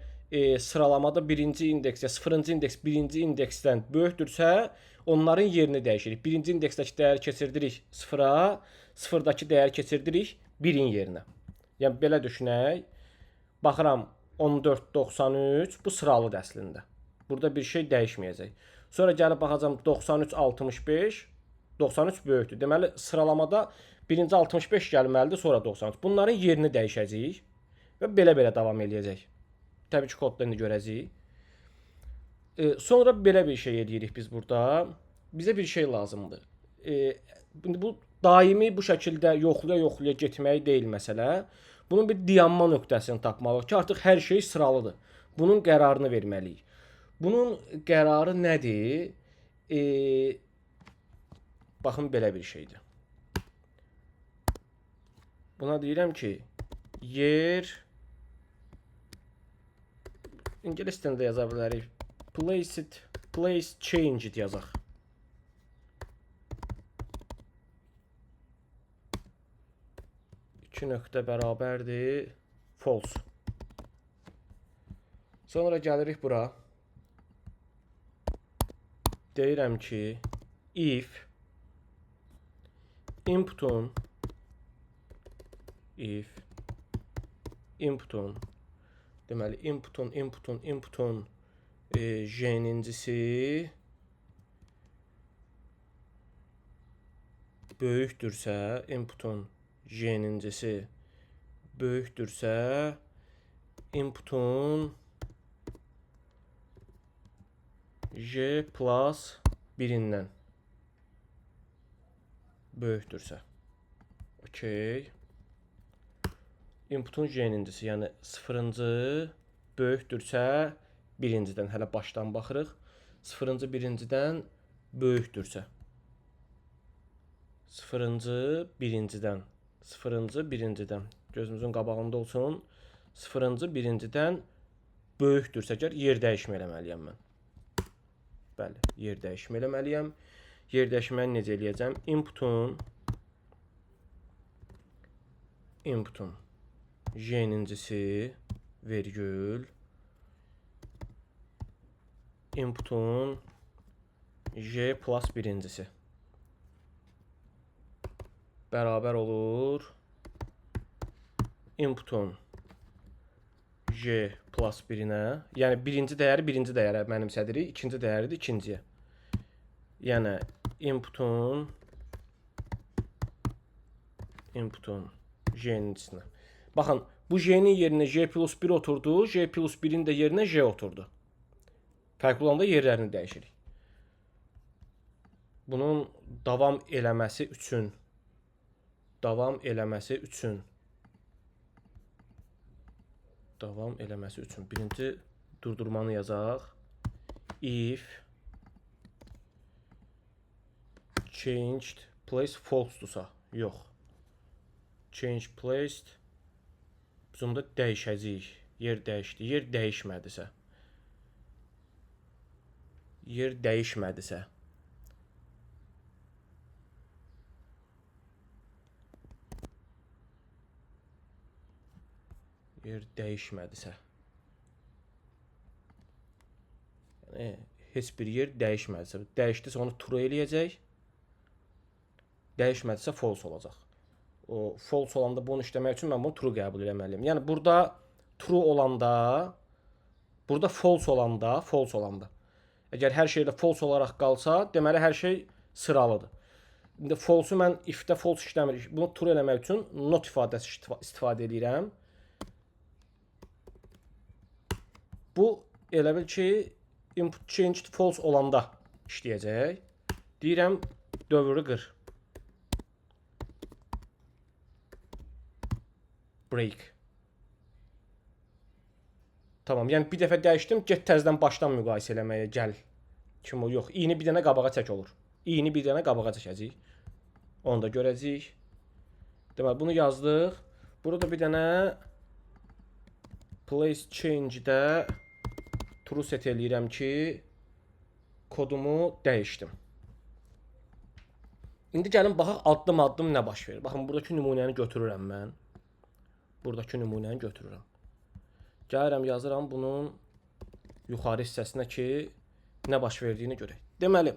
A: sıralamada 1-ci indeks ya 0-cı indeks 1-ci indeksdən böyükdürsə, onların yerini dəyişirik. 1-ci indeksdəki dəyəri keçirdirik 0-a, 0-dakı dəyəri keçirdirik 1-in yerinə. Yəni belə düşünək. Baxıram 14-93 bu sıralıdır əslində. Burada bir şey dəyişməyəcək. Sonra gəlib baxacam 93-65. 93 böyükdür. Deməli sıralamada birinci 65 gəlməlidir, sonra 93. Bunların yerini dəyişəcəyik və belə davam eləyəcək. Təbii ki, kodda indi görəcəyik. Sonra belə bir şey edirik biz burada. Bizə bir şey lazımdır. Bu daimi bu şəkildə yoxlaya getmək deyil məsələ. Bunun bir dayanma nöqtəsini tapmalıyıq ki, artıq hər şey sıralıdır. Bunun qərarını verməliyik. Bunun qərarı nədir? Baxın, belə bir şeydir. Buna deyirəm ki, yer İngilis dilində yaza bilərik. Place changed yazaq. İki nöqtə bərabərdir false. Sonra gəlirik bura. Deyirəm ki, if inputun deməli inputun J'nincisi böyükdürsə, inputun J'nincisi böyükdürsə, inputun J plus 1-indən böyükdürsə. Okey. inputun J-nincisi, yəni 0-cı böyükdürsə 1-cidən, hələ başdan baxırıq. 0-cı 1-cidən böyükdürsə 0-cı 1-cidən, 0-cı 1-cidən gözümüzün qabağında olsun. 0-cı 1-cidən böyükdürsə əgər yer dəyişmə eləməliyəm mən. Bəli, yer dəyişmə eləməliyəm. Yer dəyişməni necə eləyəcəm? Inputun J-nincisi vergül inputun J plus 1-cisi bərabər olur inputun J plus 1-inə, yəni birinci dəyərə mənimsədirik, ikinci dəyəri də ikinciyə. Yəni inputun J-nincisinə. Baxın, bu J-nin yerinə J plus 1 oturdu, J plus 1-in də yerinə J oturdu. Fərqli olanda yerlərini dəyişirik. Bunun davam eləməsi üçün birinci durdurmanı yazaq. If changed place false-dursa, yox. Change placed biz onda dəyişəcəyik. Yer dəyişdi. Yer dəyişmədisə. Yer dəyişmədisə. Yəni, heç bir yer dəyişmədisə. Dəyişdisə onu true eləyəcək. Dəyişmədisə false olacaq. O false olanda bunu işləmək üçün mən bunu true qəbul etməliyəm. Yəni burada true olanda, burada false olanda. Əgər hər şeydə false olaraq qalsa, deməli hər şey sıralıdır. İndi false-u mən if-də false işləmir. Bunu true eləmək üçün not ifadəsi istifadə edirəm. Bu elə bil ki input changed false olanda işləyəcək. Deyirəm dövrü qır. Break. Tamam, yəni bir dəfə dəyişdim, get təzədən başdan müqayisə eləməyə gəl. Kim o? Yox, i-ni bir dənə qabağa çək olur. I-ni bir dənə qabağa çəkəcəyik. Onu da görəcəyik. Deməli, bunu yazdıq. Burada bir dənə place change-də true set eləyirəm ki, kodumu dəyişdim. İndi gəlin baxaq addım-addım nə baş verir. Baxın, buradakı nümunəni götürürəm mən. Gəlirəm, yazıram bunun yuxarı hissəsinə ki, nə baş verdiyini görək. Deməli,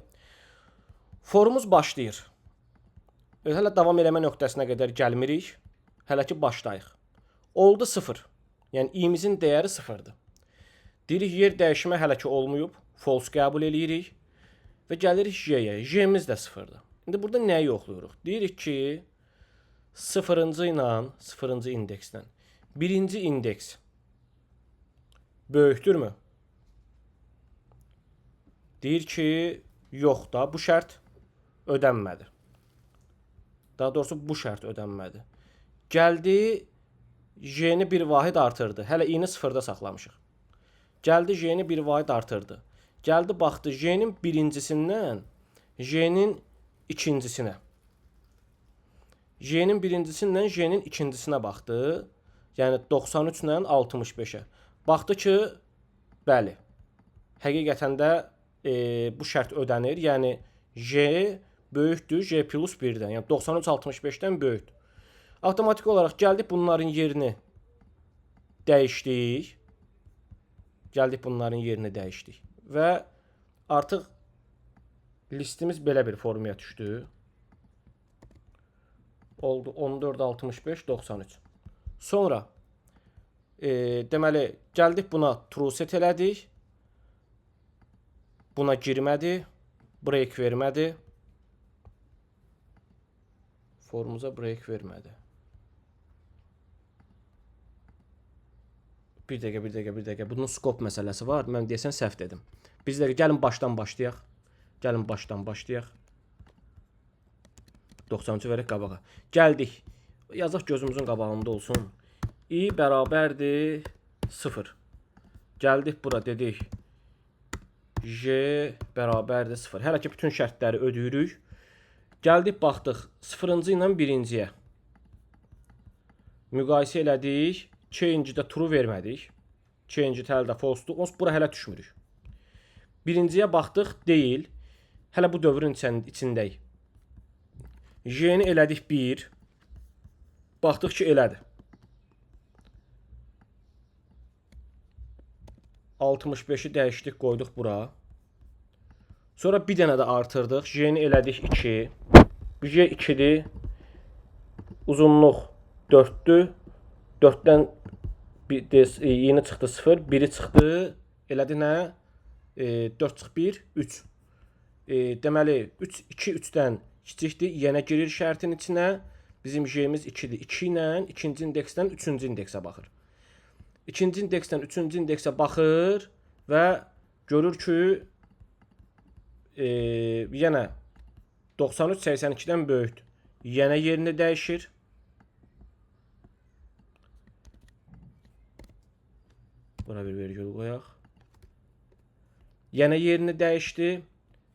A: forumuz başlayır. Hələ davam eləmə nöqtəsinə qədər gəlmirik. Hələ ki, başlayıq. Oldu 0. Yəni, i-mizin dəyəri 0-dır. Deyirik, yer dəyişmə hələ ki olmayıb. False qəbul eləyirik. Və gəlirik J-yə. J-miz də 0-dır. İndi burada nəyi yoxluyuruq? Deyirik ki, 0-cı ilə 0-cı indeksdən 1-ci indeks böyükdürmü? Deyir ki, yox da, bu şərt ödənmədi. Daha doğrusu bu şərt ödənmədi. Gəldi, J-ni bir vahid artırdı. Hələ i-ni 0-da saxlamışıq. Gəldi, J-ni bir vahid artırdı. Gəldi, baxdı, J-nin birincisindən J-nin ikincisinə. J-nin birincisindən J-nin ikincisinə baxdı. Yəni 93 ilə 65-ə. Baxdı ki, bəli, həqiqətən də bu şərt ödənir. Yəni J böyükdür J plus 1-dən. Yəni 93 65-dən böyükdür. Avtomatik olaraq gəldik bunların yerini dəyişdik. Və artıq listimiz belə bir formaya düşdü. Oldu 14 65 93. Sonra deməli gəldik buna true set elədik. Buna girmədi, break vermədi. Forumuza break vermədi. Bir dəqiqə. Bunun scope məsələsi var. Mən deyəsən səhv dedim. Biz də gəlin başdan başlayaq. 93-ü verək qabağa. Gəldik. Yazaq gözümüzün qabağında olsun. i bərabərdir 0. Gəldik bura dedik. J bərabərdir 0. Hələ ki bütün şərtləri ödəyirik. Gəldik baxdıq 0-cı ilə 1-ciyə. Müqayisə elədik. Change-də true vermədik. Change hələ də false-dur. Ons bura hələ düşmürük. 1-ciyə baxdıq, deyil. Hələ bu dövrün içindəyik. J-ni elədik 1. Baxdıq ki, elədir. 65-i dəyişdik, qoyduq bura. Sonra bir dənə də artırdıq. J-ni elədik 2. J 2-dir. Uzunluq 4-dür. 4-dən yeni çıxdı 0. 1-i çıxdı. Elədi nə? 4 çıx 1, 3. Deməli, 2 3-dən kiçikdir. Yenə girir şərtin içinə. Bizim J-miz 2-dir. 2 ilə ikinci indeksdən 3-cü indeksə baxır. İkinci indeksdən 3-cü indeksə baxır və görür ki, yenə 93 82-dən böyükdür. Yenə yerini dəyişir. Buna bir vergül qoyaq. Yenə yerini dəyişdi.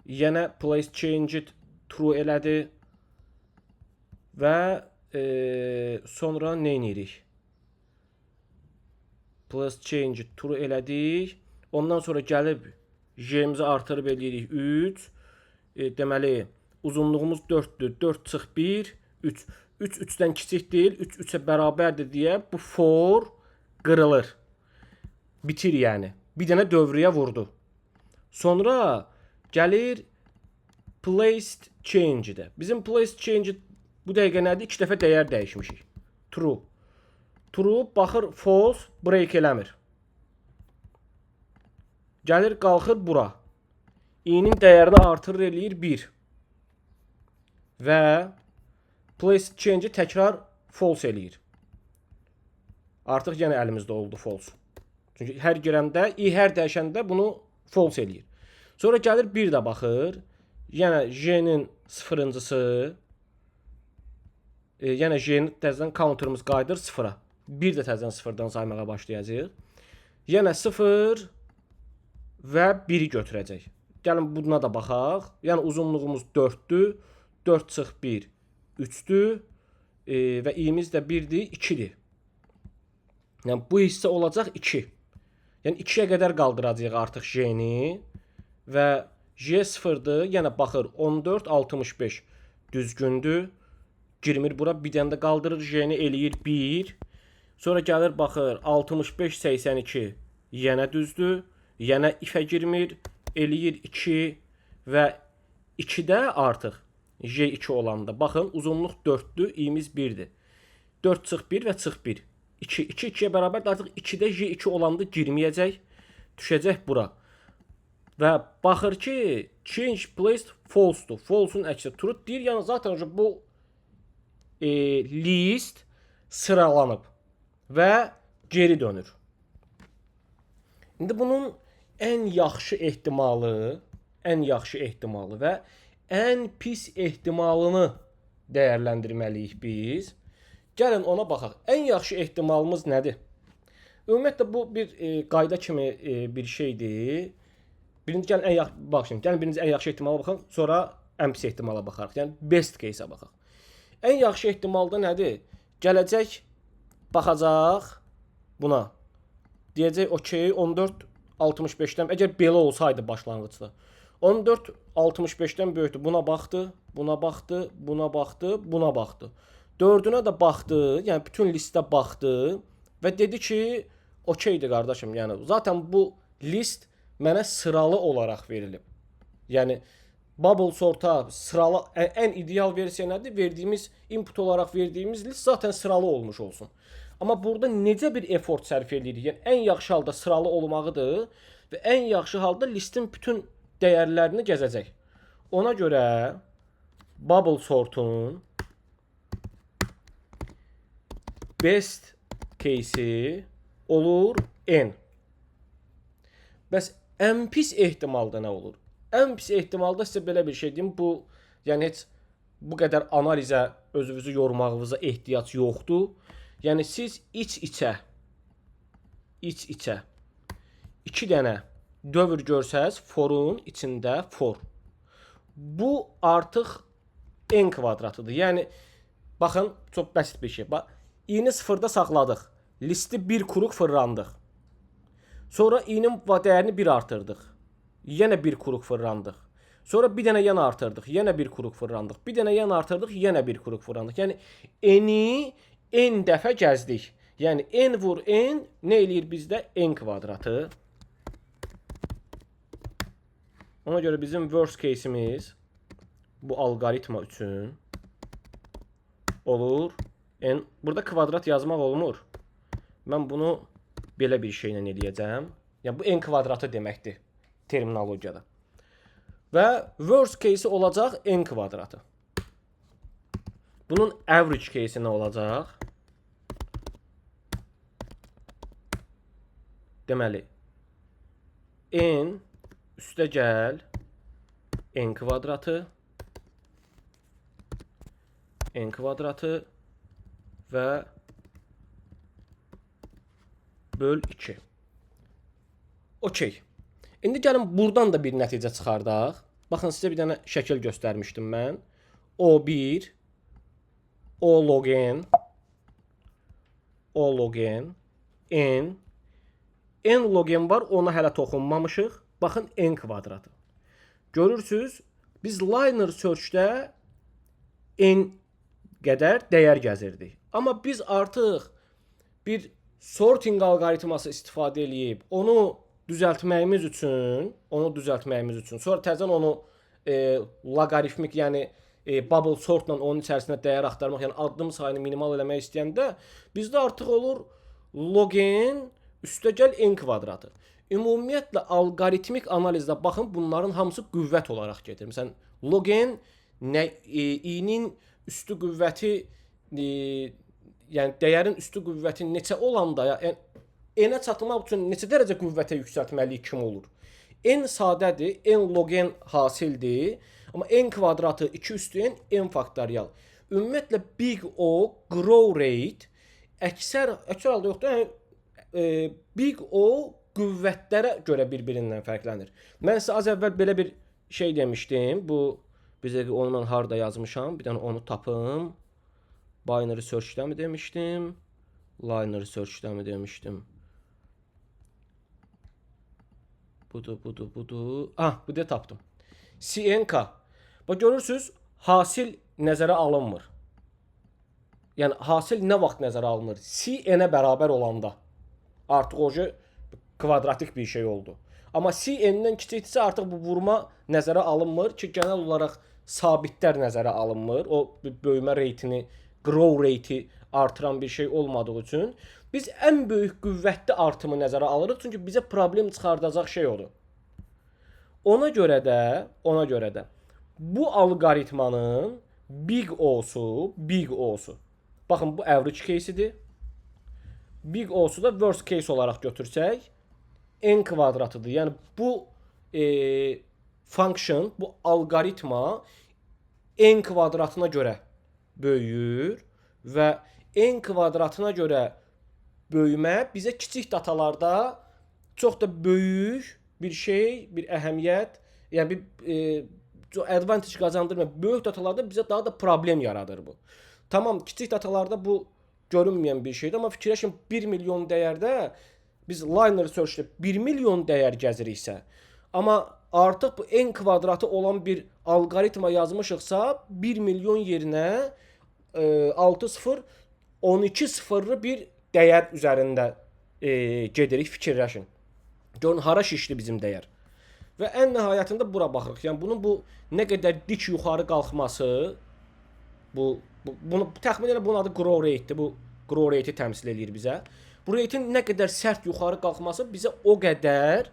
A: Yenə place changed true elədi. Və sonra nə edirik? Plus change true elədik. Ondan sonra gəlib J-mizi artırıb eləyirik 3. Deməli uzunluğumuz 4-dür. 4 çıx 1, 3. 3 3-dən kiçik deyil. 3 3-ə bərabərdir deyə bu for qırılır. Bitir yəni. Bir dənə dövrüyə vurdu. Sonra gəlir placed change-də. Bizim placed change bu dəqiqə nədir? 2 dəfə dəyər dəyişmişik. True. True baxır false, break eləmir. Gəlir qalxır bura. i-nin dəyərini artırır eləyir 1. Və place change təkrar false eləyir. Artıq yenə əlimizdə oldu false. Çünki hər girəndə, i hər dəyişəndə bunu false eləyir. Sonra gəlir 1 də baxır. Yenə J-nin 0-cısı. Yenə J-nin təzədən counterımız qayıdır 0-a. 1 də təzədən 0-dan saymağa başlayacaq. Yenə 0 və 1-i götürəcək. Gəlin buna da baxaq. Yəni uzunluğumuz 4-dür. 4 çıx 1, 3-dür. Və i-miz də 1-dir, 2-dir. Yəni bu hissə olacaq 2. Yəni 2-yə qədər qaldıracağıq artıq J-ni. Və J 0-dır. Yenə baxır 14, 65 düzgündür. Girmir bura. Bir dənə də qaldırır J-ni eləyir 1. Sonra gəlir baxır 65, 82 yenə düzdür. Yenə ifə girmir. Eləyir 2 və 2-də artıq J2 olanda. Baxın uzunluq 4-dür. i-miz 1-dir. 4 çıx 1 və çıx 1. 2. 2 2-yə bərabərdir. Artıq 2-də J2 olanda girməyəcək. Düşəcək bura. Və baxır ki, change placed false-dur. False-un əksi true deyir. Yəni zaten bu list sıralanıb və geri dönür. İndi bunun ən yaxşı ehtimalı və ən pis ehtimalını dəyərləndirməliyik biz. Gəlin ona baxaq. Ən yaxşı ehtimalımız nədir? Ümumiyyətlə bu bir qayda kimi bir şeydir. Birinci gəlin gəlin birinci ən yaxşı ehtimala baxaq, sonra ən pis ehtimala baxarıq. Yəni best case-ə baxaq. Ən yaxşı ehtimalda nədir? Gələcək baxacaq buna. Deyəcək okey 14 65-dən əgər belə olsaydı başlanğıcda 14 65-dən böyükdür. Buna baxdı, buna baxdı, buna baxdı, buna baxdı. 4-ünə də baxdı, yəni bütün listə baxdı və dedi ki, okeydir qardaşım. Yəni zaten bu list mənə sıralı olaraq verilib. Yəni bubble sorta sıralı ən ideal versiya nədir? Verdiyimiz input olaraq verdiyimiz list zaten sıralı olmuş olsun. Amma burada necə bir effort sərf edirik? Yəni ən yaxşı halda sıralı olmağıdır və ən yaxşı halda listin bütün dəyərlərini gəzəcək. Ona görə bubble sortun best case'i olur n. Bəs ən pis ehtimalda nə olur? Ən pis ehtimalda sizə belə bir şey deyim. Bu yəni heç bu qədər analizə özünüzü yormağınıza ehtiyac yoxdur. Yəni siz iç-içə 2 dənə dövr görsəz, forun içində for. Bu artıq n kvadratıdır. Yəni baxın, çox bəsit bir şey. Bax, i-ni sıfırda saxladıq. Listi 1 kuruq fırlandıq. Sonra i-nin dəyərini 1 artırdıq. Yenə 1 kuruq fırlandıq. Sonra bir dənə yan artırdıq. Yenə 1 kuruq fırlandıq. Bir dənə yan artırdıq. Yenə 1 kuruq fırlandıq. Yəni n-i n dəfə gəzdik. Yəni n vur n nə eləyir bizdə? N kvadratı. Ona görə bizim worst case'imiz bu alqoritma üçün olur. Burada kvadrat yazmaq olmur. Mən bunu belə bir şeylə eləyəcəm. Yəni bu n kvadratı deməkdir terminologiyada. Və worst case olacaq n kvadratı. Bunun average case nə olacaq? Deməli, n üstə gəl n kvadratı və böl 2. Okey. İndi gəlin buradan da bir nəticə çıxardaq. Baxın, sizə bir dənə şəkil göstərmişdim mən. O1, O log n, n log n var, ona hələ toxunmamışıq. Baxın, n kvadratı. Görürsünüz, biz liner search-də n qədər dəyər gəzirdik. Amma biz artıq bir sorting alqoritması istifadə edib onu düzəltməyimiz üçün, sonra təzədən onu loqaritmik, yəni bubble sortla onun içərisində dəyər axtarmaq, yəni addım sayını minimal eləmək istəyəndə bizdə artıq olur log n üstə gəl n kvadratı. Ümumiyyətlə alqoritmik analizdə baxın, bunların hamısı qüvvət olaraq gedir. Məsələn, log n i-nin üstü qüvvəti, yəni dəyərin üstü qüvvəti neçə olanda, yəni n-ə çatmaq üçün neçə dərəcə qüvvətə yüksəltməliyik kim olur? N sadədir, n log n hasildir. Amma n kvadratı 2 üstü n faktorial. Ümumiyyətlə big O grow rate əksər halda yoxdur. Yəni big O qüvvətlərə görə bir-birindən fərqlənir. Mən sizə az əvvəl belə bir şey demişdim. Bu bizə onu mən harda yazmışam? Bir dənə onu tapım. Binary search-də mi demişdim? Liner search-də mi demişdim? Budur. Bu da tapdım. CNK. Bax, görürsünüz, hasil nəzərə alınmır. Yəni hasil nə vaxt nəzərə alınır? C-n-ə bərabər olanda. Artıq o kvadratik bir şey oldu. Amma C-n-dən kiçikdirsə artıq bu vurma nəzərə alınmır ki, genel olaraq sabitlər nəzərə alınmır. O böyümə reytini, grow rate artıran bir şey olmadığı üçün biz ən böyük qüvvətli artımı nəzərə alırıq. Çünki bizə problem çıxardacaq şey odur. Ona görə də bu alqoritmanın big O'su. Baxın, bu average case-idir. Big O'su da worst case olaraq götürsək n kvadratıdır. Yəni bu function, bu alqoritma n kvadratına görə böyüyür və n kvadratına görə böyümə bizə kiçik datalarda çox da böyük bir şey, bir əhəmiyyət, yəni bir advantage qazandırmır. Böyük datalarda bizə daha da problem yaradır bu. Tamam, kiçik datalarda bu görünməyən bir şeydir, amma fikirləşin 1 milyon dəyərdə biz liner search-də 1 milyon dəyər gəziriksə, amma artıq bu n kvadratı olan bir alqoritma yazmışıqsa 1 milyon yerinə 6 sıfır 12 sıfırlı bir dəyər üzərində gedirik, fikirləşin. Görün, hara şişdi bizim dəyər. Və ən nəhayətində bura baxırıq. Yəni bunun bu nə qədər dik yuxarı qalxması, bunu təxmin elə bunun adı grow rate-dir. Bu grow rate-i təmsil eləyir bizə. Bu rate-in nə qədər sərt yuxarı qalxması bizə o qədər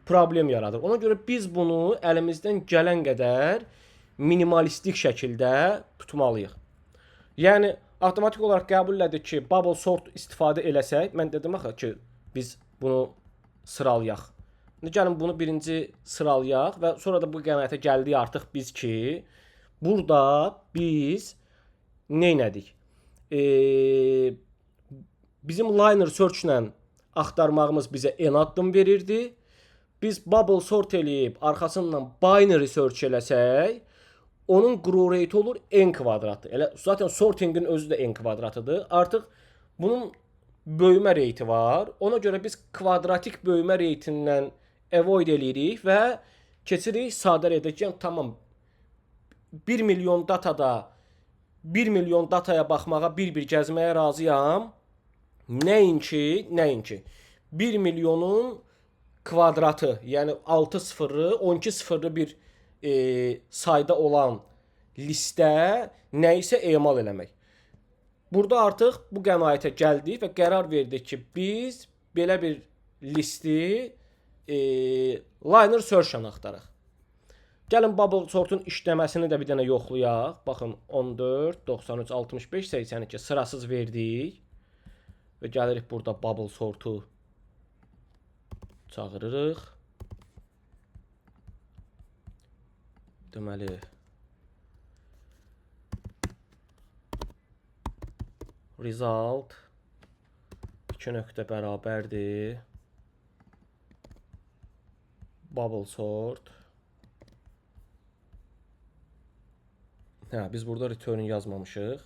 A: problem yaradır. Ona görə biz bunu əlimizdən gələn qədər minimalistik şəkildə tutmalıyıq. Yəni avtomatik olaraq qəbul elədik ki, bubble sort istifadə eləsək, mən dedim axı ki, biz bunu sıralayaq. Gəlin bunu birinci sıralayaq və sonra da bu qənaətə gəldik artıq biz ki, burada biz nə etdik? bizim liner search-lə axtarmağımız bizə n addım verirdi. Biz bubble sort eləyib arxasından binary search eləsək, onun grow rate olur n kvadratı. Elə zaten sortingin özü də n kvadratıdır. Artıq bunun böyümə reyti var. Ona görə biz kvadratik böyümə reytindən avoid eləyirik və keçirik sadə redaksiya. Tamam. 1 milyon datada 1 milyon dataya baxmağa bir-bir gəzməyə razıyam. Nəinki 1 milyonun kvadratı, yəni 6 sıfırlı, 12 sıfırlı bir sayda olan listə nə isə emal eləmək. Burada artıq bu qənaətə gəldik və qərar verdik ki, biz belə bir listi liner search-lə axtaraq. Gəlin bubble sortun işləməsini də bir dənə yoxlayaq. Baxın 14, 93, 65, 82 sırasız verdik. Və gəlirik burada bubble sortu çağırırıq. Deməli result 2 nöqtə bərabərdir bubble sort. Biz burada return yazmamışıq.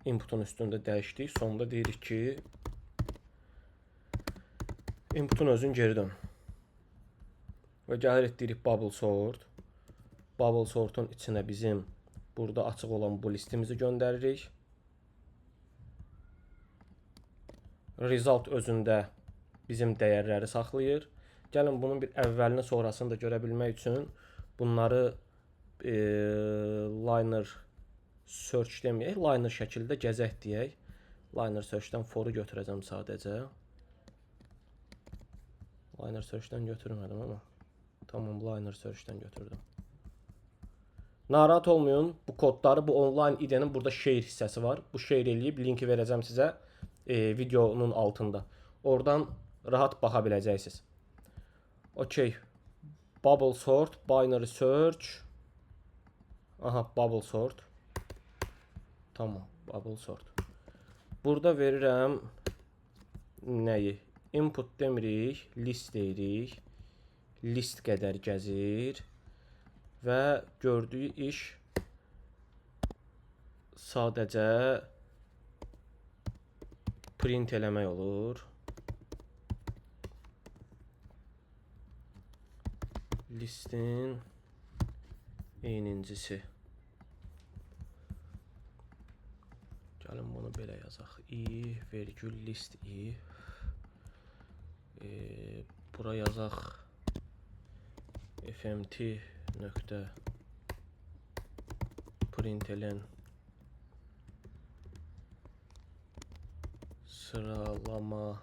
A: Inputun üstündə dəyişdik. Sonunda deyirik ki, inputun özün geri dön. Və gəlirik deyirik bubble sort. Bubble sortun içinə bizim burada açıq olan bu listimizi göndəririk. Result özündə bizim dəyərləri saxlayır. Gəlin bunun bir əvvəlini sonrasını da görə bilmək üçün bunları liner search deməyək, liner şəkildə gəzək deyək. Liner search-dən for'u götürəcəm sadəcə. Liner search-dən götürmədim amma. Tamam, liner search-dən götürdüm. Narahat olmayın, bu kodları, bu online idenin burada share hissəsi var. Bu share eləyib linki verəcəm sizə videonun altında. Oradan rahat baxa biləcəksiniz. Okey. Bubble sort, binary search. Aha, bubble sort. Tamam, bubble sort. Burada verirəm nəyi? Input demirik, list deyirik. List qədər gəzir və gördüyü iş sadəcə print eləmək olur. Listin eynincisi. Gəlin bunu belə yazaq. I vergül list i. Bura yazaq fmt nöqtə println sıralamadan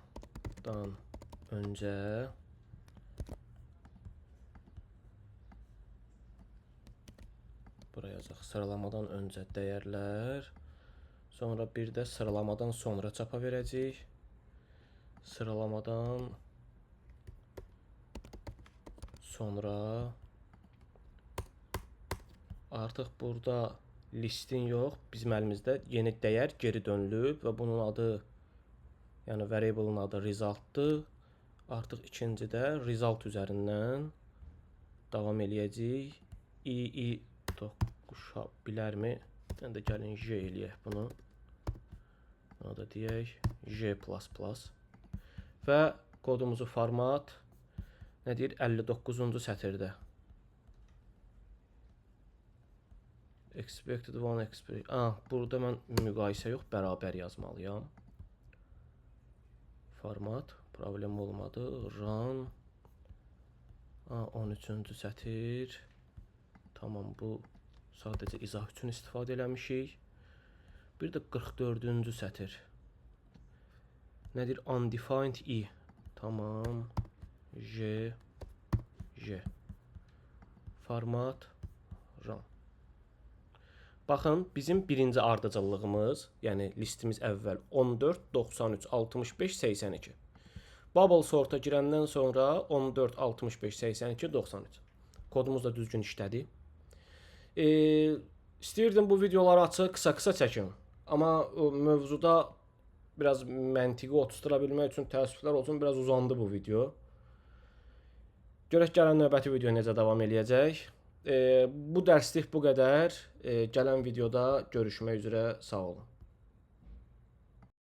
A: öncə bura yazaq sıralamadan öncə dəyərlər. Sonra bir də sıralamadan sonra çapa verəcəyik. Sıralamadan sonra artıq burada listin yox, bizim əlimizdə yeni dəyər geri dönülüb və bunun adı, yəni variable'ın adı result'dır. Artıq ikincidə result üzərindən davam eləyəcəyik. i toqquşa bilərmi? Sən də gəlin j eləyək bunu. Buna da deyək j++. Və kodumuzu format nə deyir? 59-cu sətirdə. Expected one expected. Burada mən müqayisə yox, bərabər yazmalıyam. Format problem olmadı. Run 13-cü sətir. Tamam, bu sadəcə izah üçün istifadə eləmişik. Bir də 44-cü sətir. Nədir? Undefined i. Tamam. J. Format run. Baxın, bizim birinci ardıcıllığımız, yəni listimiz əvvəl 14, 93, 65, 82. Bubble sort'a girəndən sonra 14, 65, 82, 93. Kodumuz da düzgün işlədi. İstəyirdim bu videoları açıq, qısa-qısa çəkim. Amma mövzuda biraz məntiqi oturtdura bilmək üçün təəssüflər olsun, biraz uzandı bu video. Görək gələn növbəti video necə davam eləyəcək. Bu dərslik bu qədər. Gələn videoda görüşmək üzrə, sağ olun.